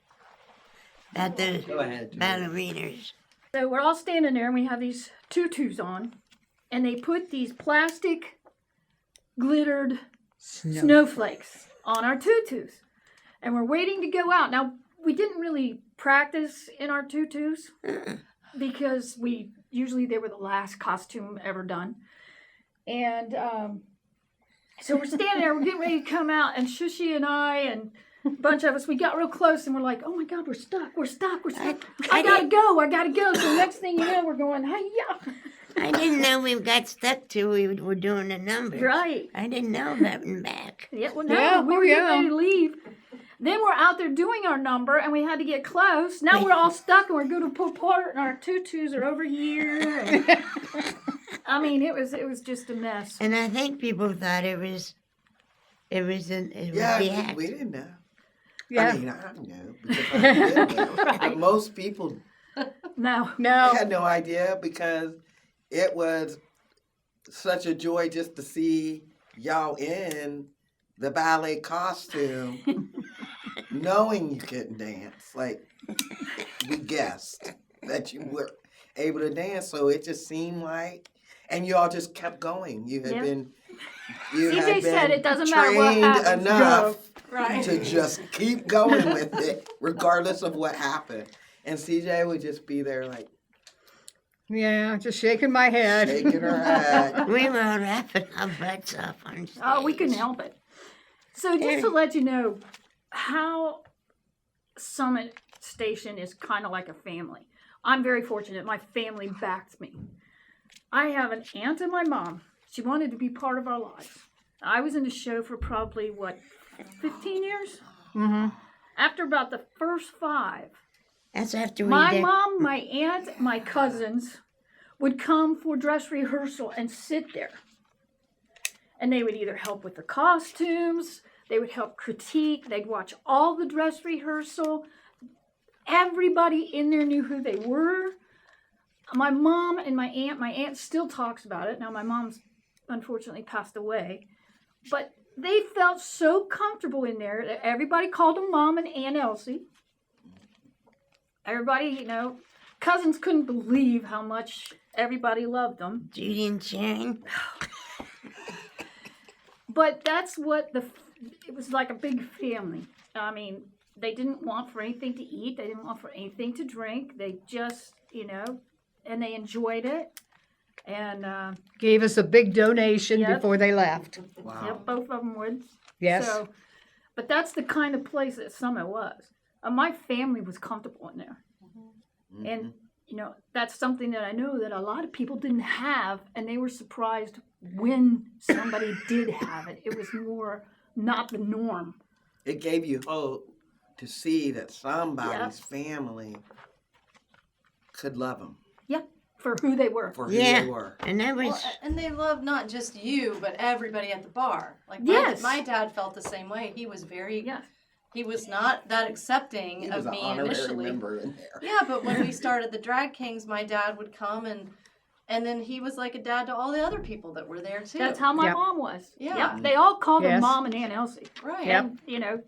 about those go ahead. Judy. ballerinas. So we're all standing there and we have these tutus on, and they put these plastic glittered snowflakes on our tutus. And we're waiting to go out. Now, we didn't really practice in our tutus because they were the last costume ever done. And so we're standing there, we're getting ready to come out, and Shushy and I and a bunch of us, we got real close and we're like, oh my God, we're stuck. I gotta go. So next thing you know, we're going, hey-ya. I didn't know we got stuck till we were doing the numbers. Right. I didn't know that in back. Yeah, well, no, Yeah, we oh, were getting yeah. ready to leave. Then we're out there doing our number, and we had to get close. Now we're all stuck, and we're going to pull apart, and our tutus are over here. And, I mean, it was just a mess. And I think people thought it was the Yeah, act. we didn't know. Yeah. I mean, I don't know because I didn't know. But most people No. No. had no idea because it was such a joy just to see y'all in the ballet costume, knowing you couldn't dance. Like, we guessed that you were able to dance, so it just seemed like, and you all just kept going. You had Yeah. been, CJ said it doesn't matter what trained happens, enough Right. to just keep going with it, regardless of what happened. And CJ would just be there like Yeah, just shaking my head. shaking her head. We were laughing our butts off on stage. Oh, we couldn't help it. So just to let you know how Summit Station is kind of like a family. I'm very fortunate. My family backed me. I have an aunt and my mom. She wanted to be part of our lives. I was in the show for probably, 15 years? Mm-hmm. After about the first 5, That's after we my did. mom, my aunt, my cousins would come for dress rehearsal and sit there. And they would either help with the costumes, they would help critique, they'd watch all the dress rehearsal. Everybody in there knew who they were. My mom and my aunt still talks about it. Now my mom's unfortunately passed away. But they felt so comfortable in there that everybody called them Mom and Aunt Elsie. Everybody, cousins couldn't believe how much everybody loved them. Judy and Sharon. But that's what it was like a big family. I mean, they didn't want for anything to eat. They didn't want for anything to drink. They just, and they enjoyed it. And Gave us a big donation Yep. before they left. Wow. yep, both of them would. Yes. So, but that's the kind of place that Summit was. My family was comfortable in there. And, that's something that I know that a lot of people didn't have, and they were surprised when somebody did have it. It was more not the norm. It gave you hope to see that somebody's family could love them Yep, for who they were. for who Yeah. they were. And that was. Well, and they loved not just you, but everybody at the bar. Like Yes. my dad felt the same way. He was very, Yes. he was not that accepting He of was an me honorary initially. member in there. Yeah, but when we started the Drag Kings, my dad would come and then he was like a dad to all the other people that were there too. That's how my Yep. mom was. Yeah. Yep. They all called her Yes. Mom and Aunt Elsie. Right. Yep. And,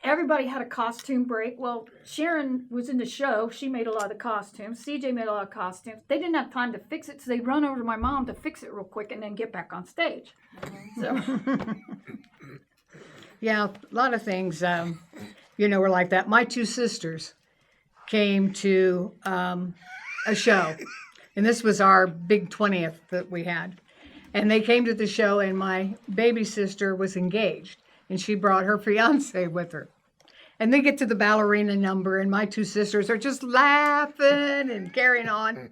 everybody had a costume break. Well, Sharon was in the show. She made a lot of the costumes. CJ made a lot of costumes. They didn't have time to fix it, so they'd run over to my mom to fix it real quick and then get back on stage. So, Yeah, a lot of things, were like that. My 2 sisters came to a show, and this was our big 20th that we had. And they came to the show, and my baby sister was engaged, and she brought her fiance with her. And they get to the ballerina number, and my 2 sisters are just laughing and carrying on.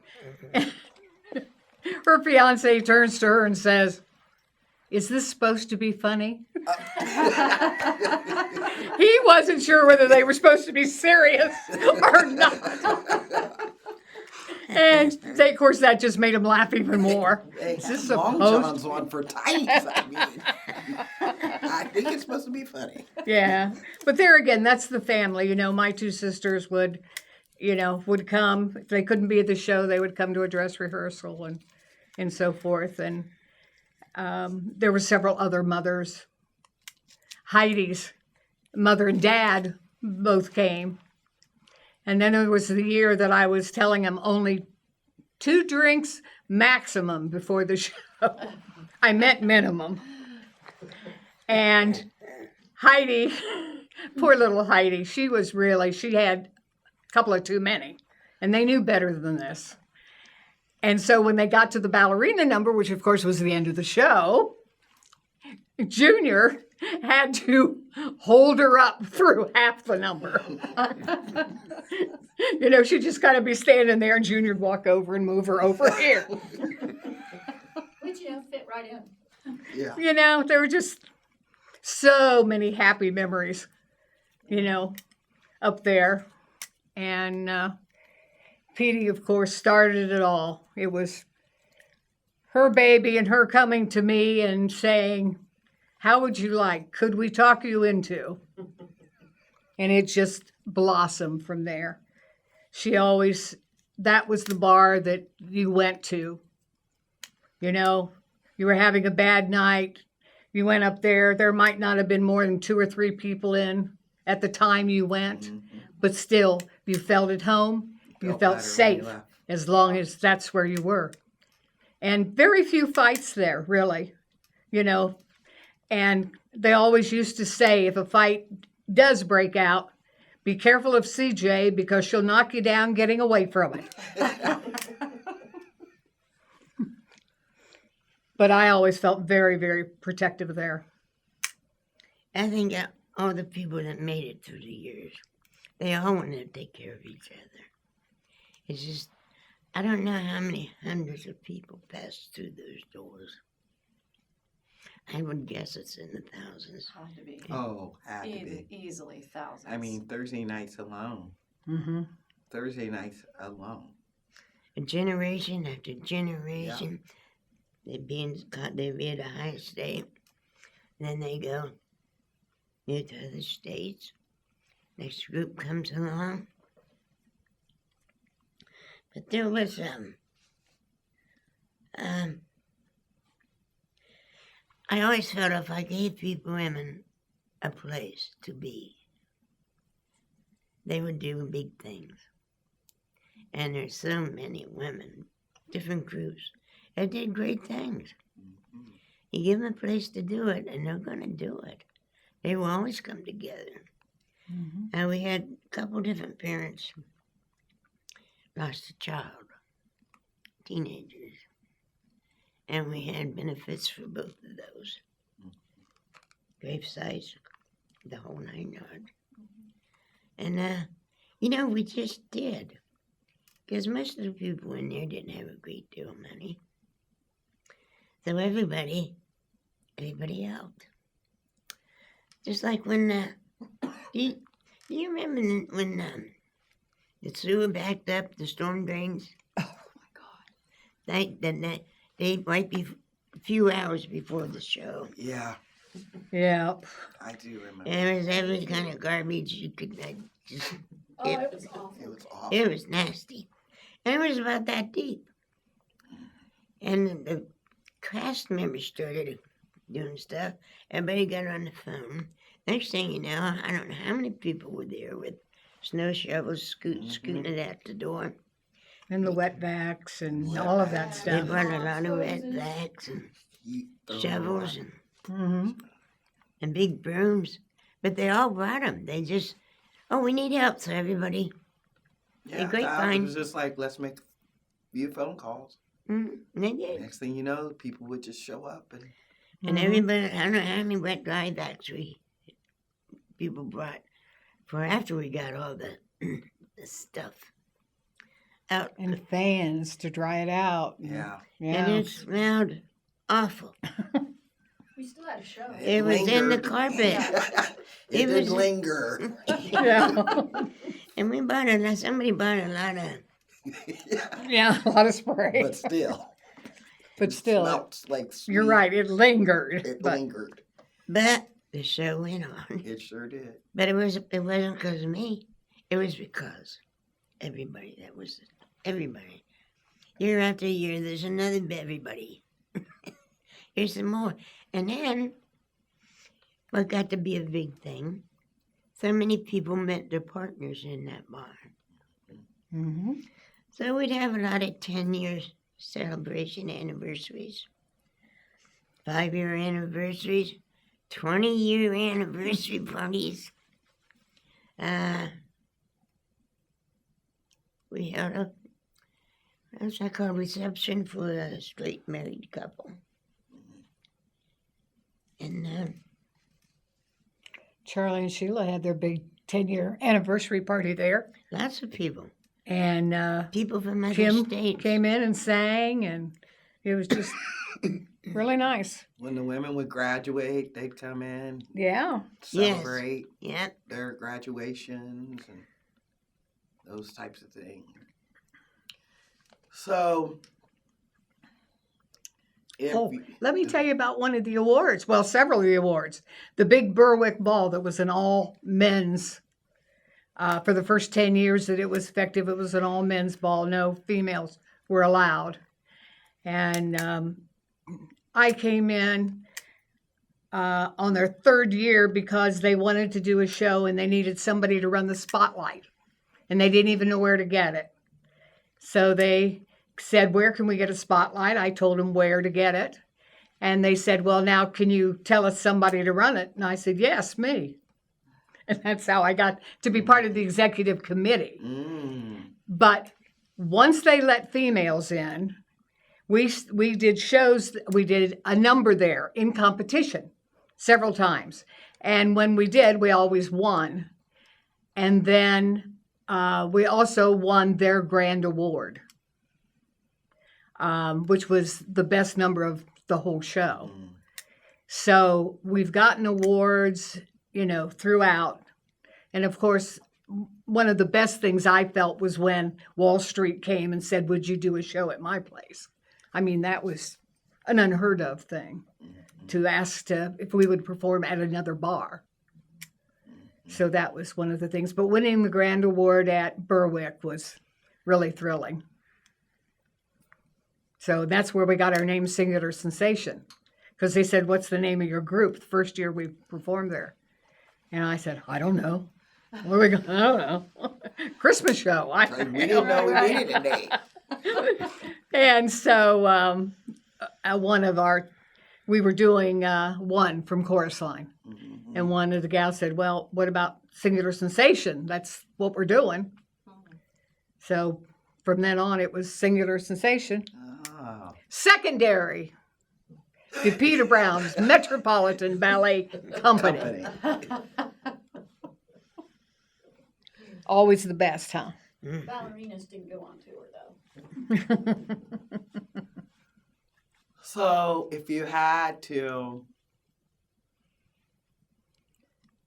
Her fiance turns to her and says, "Is this supposed to be funny?" He wasn't sure whether they were supposed to be serious or not. And of course, that just made him laugh even more. Hey, Is this Long supposed- John's on for tights. I mean, I think it's supposed to be funny. Yeah, but there again, that's the family. My 2 sisters would come. If they couldn't be at the show, they would come to a dress rehearsal and so forth. And there were several other mothers. Heidi's mother and dad both came. And then it was the year that I was telling him only 2 drinks maximum before the show. I meant minimum. And Heidi, poor little Heidi, she had a couple of too many. And they knew better than this. And so when they got to the ballerina number, which of course was the end of the show, Junior had to hold her up through half the number. She'd just kind of be standing there and Junior'd walk over and move her over here. which, fit right in. Yeah. There were just so many happy memories, up there. And Petie, of course, started it all. It was her baby and her coming to me and saying, "How would you like? Could we talk you into?" And it just blossomed from there. That was the bar that you went to. You were having a bad night. You went up there. There might not have been more than 2 or 3 people in at the time you went, but still, you felt at home. You Felt felt better when safe you left. as long as that's where you were. And very few fights there, really. And they always used to say if a fight does break out, be careful of CJ because she'll knock you down getting away from it. But I always felt very, very protective there. I think all the people that made it through the years, they all want to take care of each other. It's just, I don't know how many hundreds of people passed through those doors. I would guess it's in the thousands. Had to be. Oh, had to be. Easily thousands. I mean, Thursday nights alone. Mm-hmm. Thursday nights alone. Generation after generation, they'd be at a high state, then they go to other states. Next group comes along. But there was I always felt if I gave women a place to be, they would do big things. And there's so many women, different groups, that did great things. You give them a place to do it, and they're going to do it. They will always come together. Mm-hmm. And we had a couple different parents lost a child, teenagers. And we had benefits for both of those. Grave sites, the whole 9 yards. And, we just did. Because most of the people in there didn't have a great deal of money. So everybody helped. Just like when, do you remember when the sewer backed up the storm drains? Oh my God. They might be a few hours before the show. Yeah, Yeah. I do remember. There was every kind of garbage you could just. Oh, it was awful. It was awful. It was nasty. And it was about that deep. And the cast members started doing stuff. Everybody got on the phone. Next thing you know, I don't know how many people were there with snow shovels scooting it out the door. And the wet vacs and all of that They stuff. brought a lot of wet vacs and shovels Mm-hmm. and big brooms. But they all brought them. They just, we need help, so everybody. Yeah, A great it find. was just like, let's make a few phone calls. And they did. Next thing you know, people would just show up and And everybody, I don't know how many wet dry vacs people brought for after we got all the stuff out. And fans to dry it out. yeah. And it smelled awful. We still had a show. It was in the lingered. carpet. it It did was- linger. Yeah. And somebody bought a lot of, Yeah, a lot of spray. But still, But still, smelled like sweet. you're right, it lingered. It But lingered. but the show went on. It sure did. But it wasn't because of me. It was because everybody. Year after year, there's another everybody. Here's some more. And then, what got to be a big thing, so many people met their partners in that bar. Mm-hmm. So we'd have a lot of 10-year celebration anniversaries, 5-year anniversaries, 20-year anniversary parties. We held a reception for a straight married couple. And Charlie and Sheila had their big 10-year anniversary party there. lots of people. And People from other Kim states. came in and sang, and it was just really nice. When the women would graduate, they'd come in, Yeah. Yes. celebrate Yeah. their graduations and those types of things. So, if Oh, you- let me tell you about one of the awards. Well, several of the awards. The big Berwick Ball that was an all men's. For the first 10 years that it was effective, it was an all men's ball. No females were allowed. And I came in on their third year because they wanted to do a show and they needed somebody to run the spotlight. And they didn't even know where to get it. So they said, where can we get a spotlight? I told them where to get it. And they said, well, now can you tell us somebody to run it? And I said, yes, me. And that's how I got to be part of the executive committee. But once they let females in, we did shows, we did a number there in competition several times. And when we did, we always won. And then we also won their grand award, which was the best number of the whole show. So we've gotten awards, throughout. And of course, one of the best things I felt was when Wall Street came and said, would you do a show at my place? I mean, that was an unheard of thing to ask if we would perform at another bar. So that was one of the things. But winning the grand award at Berwick was really thrilling. So that's where we got our name, Singular Sensation. Because they said, what's the name of your group? The first year we performed there. And I said, I don't know. Where are we going? I don't know. Christmas show. We didn't know we needed a name. And so we were doing one from Chorus Line. And one of the gals said, well, what about Singular Sensation? That's what we're doing. So from then on, it was Singular Sensation. Oh. Secondary to Petie Brown's Metropolitan Ballet Company. Always the best, huh? Ballerinas didn't go on tour though. So if you had to,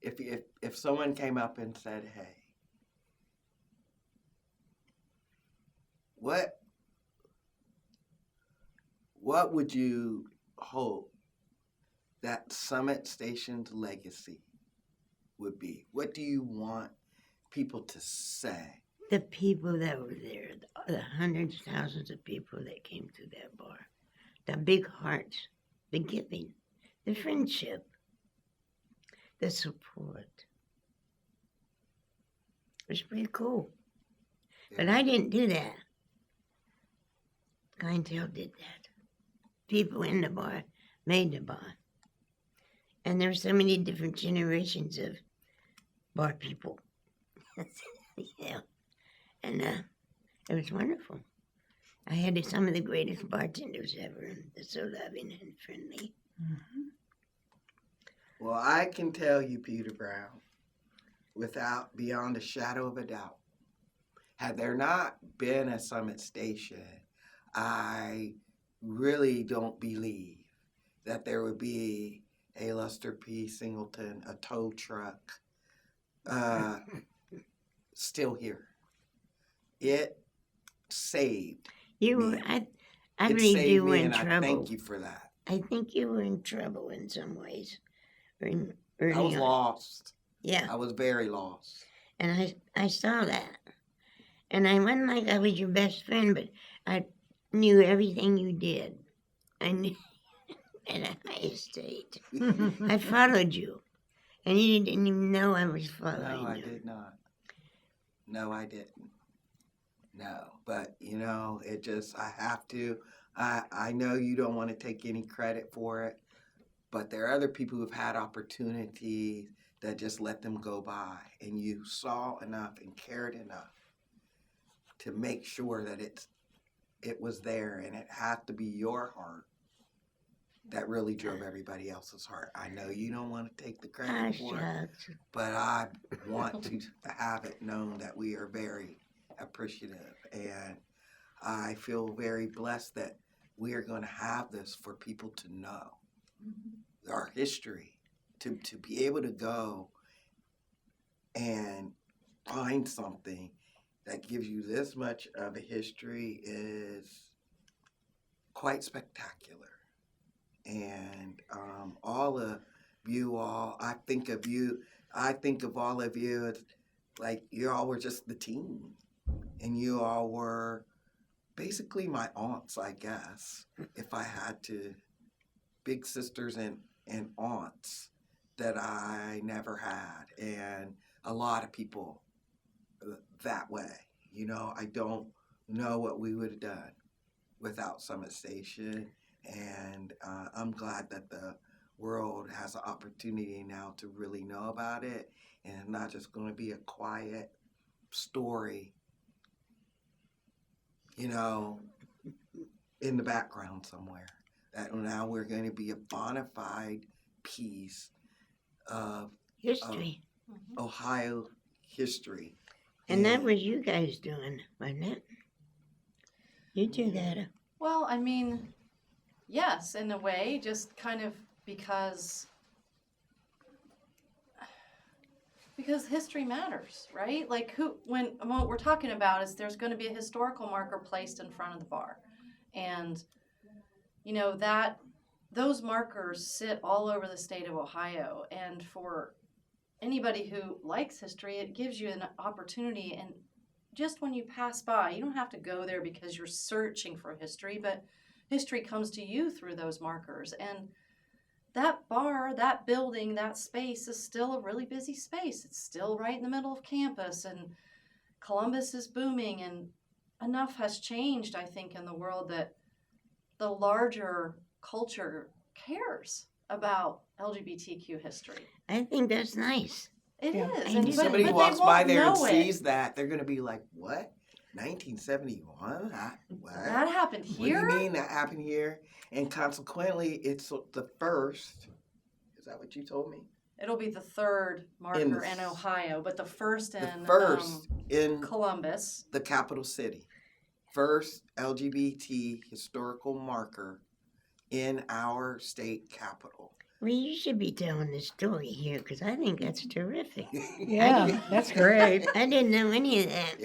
if someone came up and said, hey, what would you hope that Summit Station's legacy would be? What do you want people to say? The people that were there, the hundreds, thousands of people that came to that bar, the big hearts, the giving, the friendship, the support. It was pretty cool. But I didn't do that. Clientele did that. People in the bar made the bar. And there were so many different generations of bar people. Yeah. And it was wonderful. I had some of the greatest bartenders ever. They're so loving and friendly. Well, I can tell you, Petie Brown, beyond a shadow of a doubt, had there not been a Summit Station, I really don't believe that there would be a Lester P. Singleton, a tow truck, still here. It saved me. I It believe saved you were me, in and trouble. I thank you for that. I think you were in trouble in some ways. I was lost. Yeah, I was very lost. and I saw that. And I wasn't like I was your best friend, but I knew everything you did. I knew at a high estate. I followed you. And you didn't even know I was following No, I you. did not. No, I didn't. No, but it just, I have to. I know you don't want to take any credit for it, but there are other people who've had opportunities that just let them go by, and you saw enough and cared enough to make sure that it was there, and it had to be your heart that really drove everybody else's heart. I know you don't want to take the credit for it, Shucks. but I want to have it known that we are very appreciative, and I feel very blessed that we are going to have this for people to know our history, to be able to go and find something that gives you this much of a history is quite spectacular. And all of you all, I think of all of you as like you all were just the team. And you all were basically my aunts, I guess, if I had to, big sisters and aunts that I never had. And a lot of people that way. I don't know what we would have done without Summit Station. And I'm glad that the world has an opportunity now to really know about it, and it's not just going to be a quiet story, in the background somewhere. That now we're going to be a bona fide piece of History. Ohio history. And that was you guys doing, wasn't it? You two got it. Well, I mean, yes, in a way, just kind of because history matters, right? Like when what we're talking about is there's going to be a historical marker placed in front of the bar, and that those markers sit all over the state of Ohio, and for anybody who likes history, it gives you an opportunity. And just when you pass by, you don't have to go there because you're searching for history, but history comes to you through those markers. And that bar, that building, that space is still a really busy space. It's still right in the middle of campus, and Columbus is booming, and enough has changed, I think, in the world that the larger culture cares about LGBTQ history. I think that's nice. It Yeah. is. And If but somebody they walks won't by there and know it. sees that, they're going to be like, what? 1971? What? That happened What do here? you mean that happened here? And consequently, it's the first. Is that what you told me? It'll be the third marker in Ohio, but the first The in first in Columbus. the capital city. First LGBT historical marker in our state capital. Well, you should be telling the story here because I think that's terrific. Yeah, that's great. I didn't know any of that.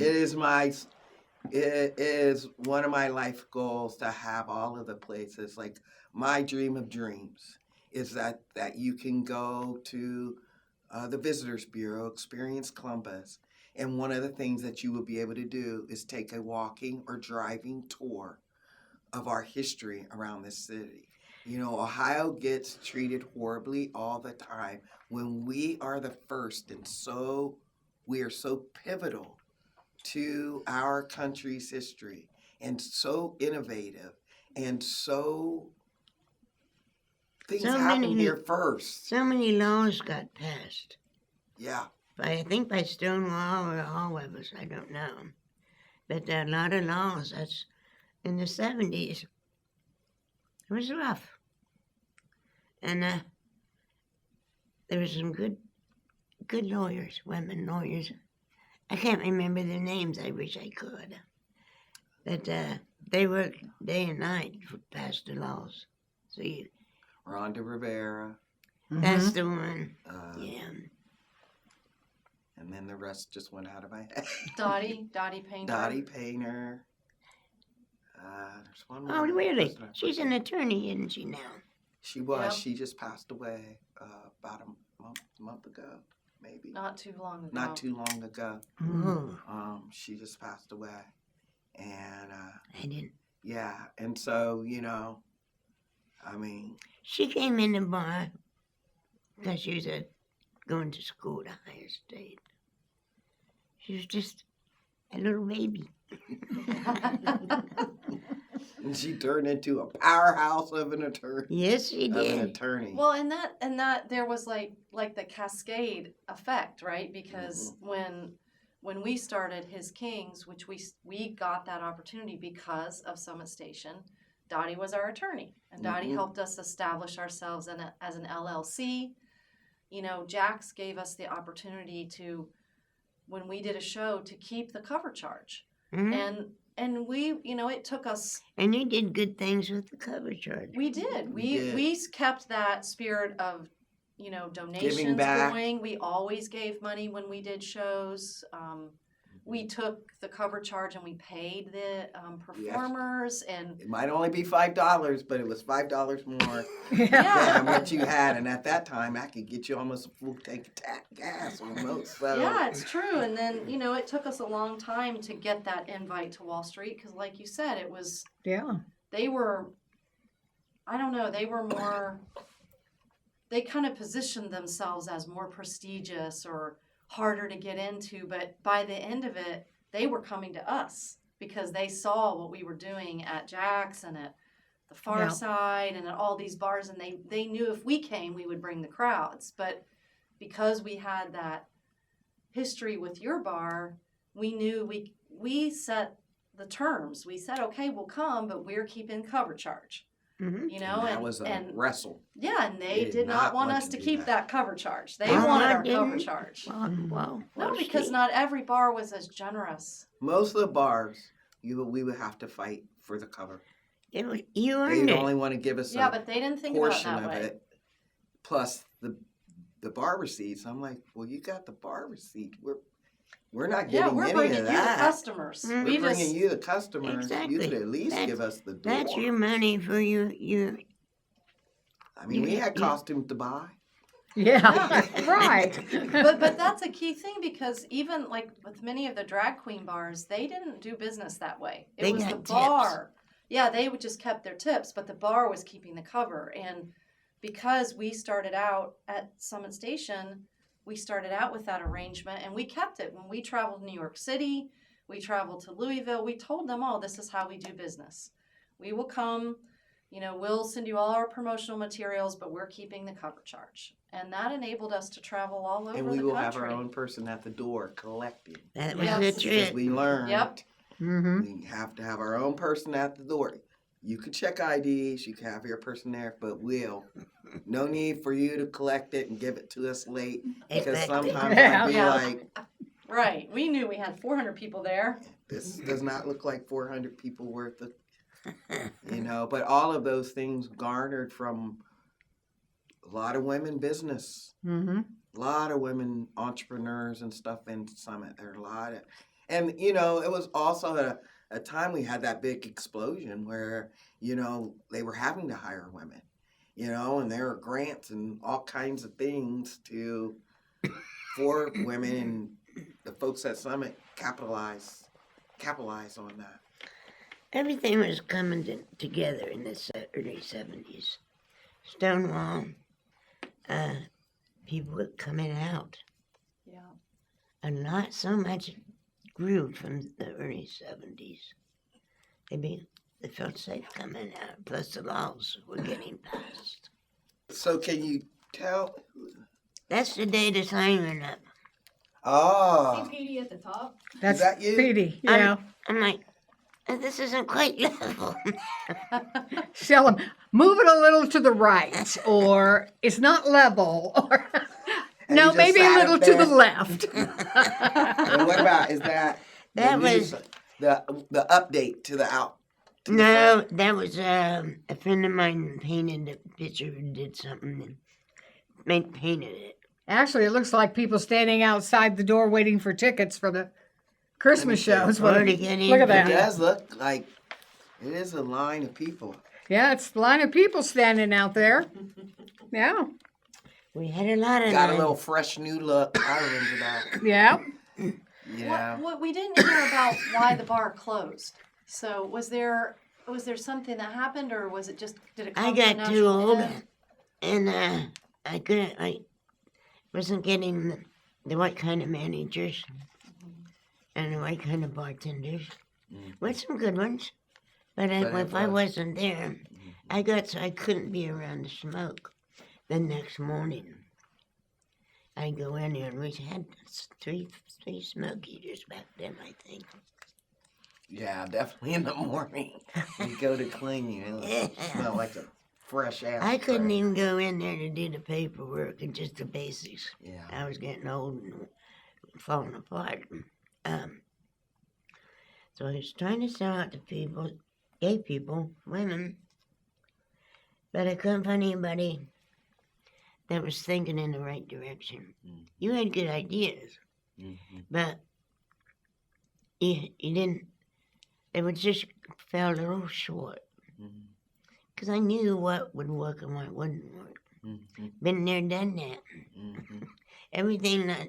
It is one of my life goals to have all of the places. Like my dream of dreams is that you can go to the Visitors Bureau, Experience Columbus, and one of the things that you will be able to do is take a walking or driving tour of our history around this city. Ohio gets treated horribly all the time when we are the first, and we are so pivotal to our country's history and so innovative and so things So happen many- here first. So many laws got passed. Yeah. I think by Stonewall or all of us, I don't know. But there are a lot of laws. That's in the 70s. It was rough. And there were some good lawyers, women lawyers. I can't remember their names. I wish I could. But they worked day and night to pass the laws. So Rhonda Rivera. that's the one. Uh, Yeah. And then the rest just went out of my head. Dottie Painter. Dottie Painter. There's one more. Oh, really? person I She's forget. an attorney, isn't she now? She was. Yep. She just passed away about a month ago, maybe. Not too long ago. Not too long ago. Oh, She just passed away. And I didn't. yeah, and so, She came in the bar because she was going to school at Ohio State. She was just a little baby. and she turned into a powerhouse of an attorney. Yes, she Of an did. attorney. Well, and that there was like the cascade effect, right? Because when we started His Kings, which we got that opportunity because of Summit Station, Dottie was our attorney, and Dottie Mhm. helped us establish ourselves as an LLC. Jax gave us the opportunity to, when we did a show, to keep the cover charge, Mhm. and we, it took us. And you did good things with the cover charge. We did. We did. We kept that spirit of, donations back. going. We always gave money when we did shows. We took the cover charge and we paid the performers. And It might only be $5, but it was $5 more yeah, than what you had. And at that time, I could get you almost a full tank of gas almost. So. yeah, it's true. And then, it took us a long time to get that invite to Wall Street because, like you said, it was, Yeah. they were, I don't know, they kind of positioned themselves as more prestigious or harder to get into, but by the end of it, they were coming to us because they saw what we were doing at Jax and at the Far Yeah. Side and at all these bars, and they knew if we came, we would bring the crowds. But because we had that history with your bar, we knew we set the terms. We said, okay, we'll come, but we're keeping cover charge. Mhm. You know, And that was a wrestle. yeah, and they They did not want us to do keep that. that cover charge. They Oh, wanted I our cover didn't. charge. Well, No, well, because see, not every bar was as generous. Most of the bars, we would have to fight for the cover. you earned They'd it. only want to give us Yeah, a but they didn't think about it portion that of way. it, plus the bar receipts. I'm like, well, you got the bar receipt. We're not Yeah, getting we're any bringing of you the that. customers. Mm. We We're bringing just you the customers. Exactly. You could at least That's- give us the door. That's your money for you. I mean, we had you- costumes to buy. Yeah, right. but that's a key thing because even like with many of the drag queen bars, they didn't do business that way. It They was got the tips. bar. Yeah, they would just kept their tips, but the bar was keeping the cover. And because we started out at Summit Station, we started out with that arrangement and we kept it. When we traveled to New York City, we traveled to Louisville, we told them, oh, this is how we do business. We will come, you know, we'll send you all our promotional materials, but we're keeping the cover charge. And that enabled us to travel all over And the we country. will have our own person at the door collecting. That was Yes. the Because trick. we learned Yep. Mm-hmm. we have to have our own person at the door. You could check IDs, you can have your person there, but no need for you to collect it and give it to us late. Because Exactly. sometimes I'd be Yeah. like, Right. We knew we had 400 people there. this does not look like 400 people worth of, but all of those things garnered from a lot of women business, Mm-hmm. a lot of women entrepreneurs and stuff in Summit. There are a lot of, and it was also a time we had that big explosion where, they were having to hire women, and there were grants and all kinds of things for women, and the folks at Summit capitalize on that. Everything was coming together in the early 70s. Stonewall, people were coming out. Yeah. And not so much grew from the early 70s. They felt safe coming out, plus the laws were getting passed. So can you tell? That's the day the sign went up. Oh, Petie at the top. That's that you? Petie. Yeah. I'm like, this isn't quite level. Tell him, move it a little to the right, or it's not level, or And no, you just maybe a sat little up to the there? left. And what about, is that That the news- was- the update to the out? to the No, front? that was a friend of mine painted a picture and did something and painted it. Actually, it looks like people standing outside the door waiting for tickets for the Christmas shows. Or to get Look at in. It that. does look like it is a line of people. Yeah, it's a line of people standing out there. Yeah, We had a lot of Got a lines. little fresh new look. I remember that. yeah. Yeah. What we didn't hear about why the bar closed. So was there something that happened, or was it just did it come I to got too natural old, end? and I wasn't getting the right kind of managers and the right kind of bartenders. With some good ones, but if I wasn't there, I got so I couldn't be around the smoke. The next morning, I go in there, and we had three smoke eaters back then, I think. Yeah, definitely in the morning. You go to clean you. It smell like a fresh ass. I couldn't even go in there to do the paperwork and just the basics. Yeah. I was getting old and falling apart. So I was trying to sell out to people, gay people, women, but I couldn't find anybody that was thinking in the right direction. You had good ideas, but you didn't, it would just fell a little short. Because I knew what would work and what wouldn't work. Been there, done that. Everything that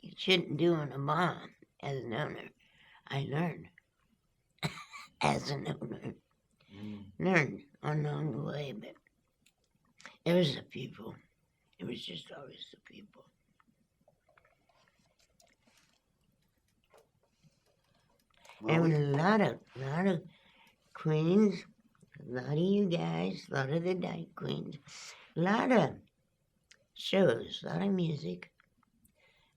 you shouldn't do in a bar as an owner, I learned as an owner. Learned along the way, but it was the people. It was just always the people. Well, And a lot of queens, A lot of you guys, a lot of the Dyke Queens, a lot of shows, a lot of music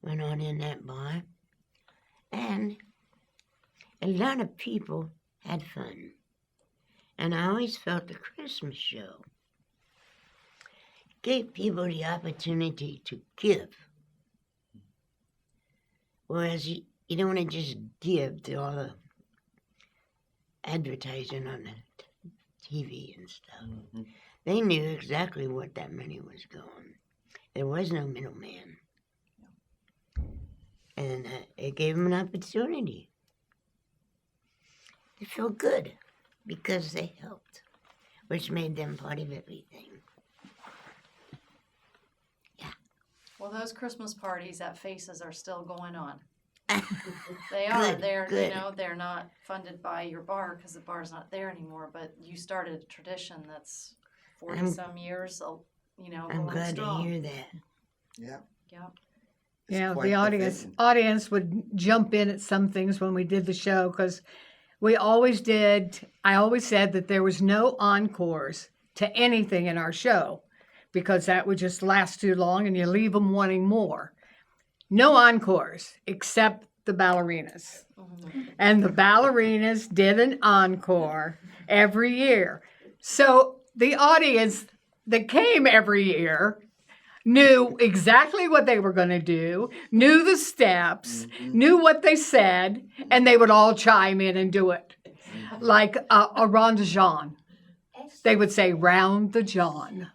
went on in that bar. And a lot of people had fun. And I always felt the Christmas show gave people the opportunity to give. Whereas you don't want to just give to all the advertising on the TV and stuff. Mm-hmm. They knew exactly what that money was going. There was no middleman. And it gave them an opportunity to feel good because they helped, which made them part of everything. Well, those Christmas parties at Faces are still going on. They are. Good, They're good. they're not funded by your bar because the bar's not there anymore. But you started a tradition that's 40-some years. I'm going glad strong. to hear that. Yeah. Yep. It's Yeah, quite the befitting. audience would jump in at some things when we did the show because we always did. I always said that there was no encores to anything in our show because that would just last too long and you leave them wanting more. No encores except the ballerinas. And the ballerinas did an encore every year. So the audience that came every year knew exactly what they were going to do, knew the steps, knew what they said, and they would all chime in and do it. Like a round de Jean. They would say, round the John.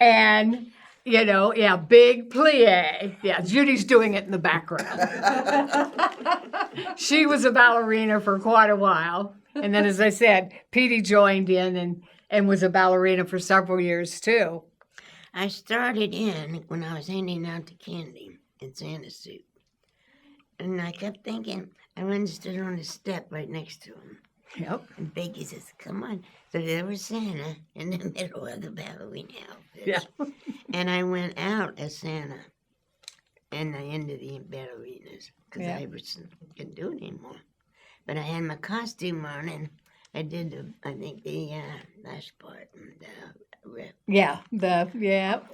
And, big plie. Yeah, Judy's doing it in the background. She was a ballerina for quite a while. And then, as I said, Petie joined in and was a ballerina for several years, too. I started in when I was handing out the candy in Santa suit. And I kept thinking, I went and stood on the step right next to him. Yep. And Becky says, come on. So there was Santa in the middle of the ballerina outfit. Yeah. And I went out as Santa and I ended the ballerinas because Yeah. I couldn't do it anymore. But I had my costume on and I did the last part,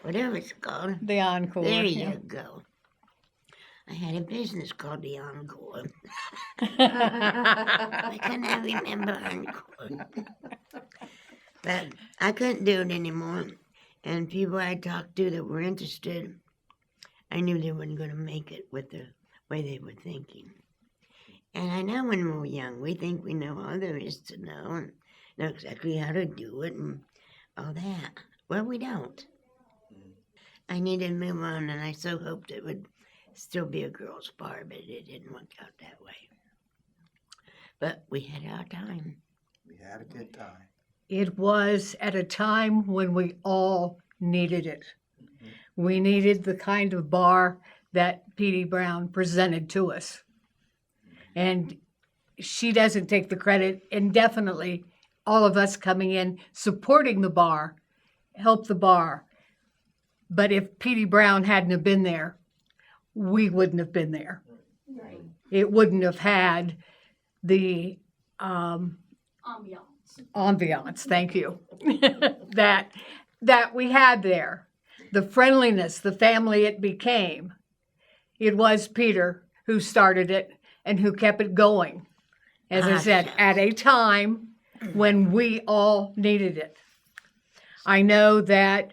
Whatever it's called. the encore. There yeah. you go. I had a business called the Encore. Yeah. I cannot remember Encore. But I couldn't do it anymore. And people I talked to that were interested, I knew they weren't going to make it with the way they were thinking. And I know when we're young, we think we know all there is to know and know exactly how to do it and all that. Well, we don't. I needed to move on, and I so hoped it would still be a girls' bar, but it didn't work out that way. But we had our time. We had a good time. It was at a time when we all needed it. We needed the kind of bar that Petie Brown presented to us. And she doesn't take the credit, and definitely all of us coming in, supporting the bar, helped the bar. But if Petie Brown hadn't have been there, we wouldn't have been there. Right. It wouldn't have had the ambiance, thank you, that we had there. The friendliness, the family it became. It was Peter who started it and who kept it going, as I said, at a time when we all needed it. I know that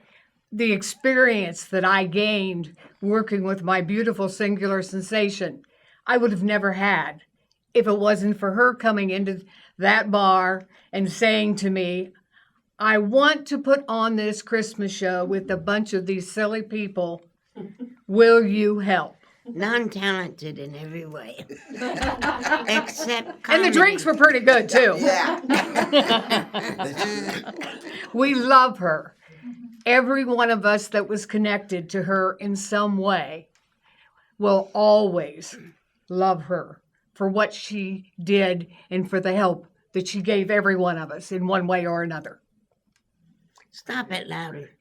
the experience that I gained working with my beautiful Singular Sensation, I would have never had if it wasn't for her coming into that bar and saying to me, I want to put on this Christmas show with a bunch of these silly people. Will you help? Non-talented in every way. Except And the comedy. drinks were pretty good, too. Yeah. We love her. Every one of us that was connected to her in some way will always love her for what she did and for the help that she gave every one of us in one way or another. Stop it louder.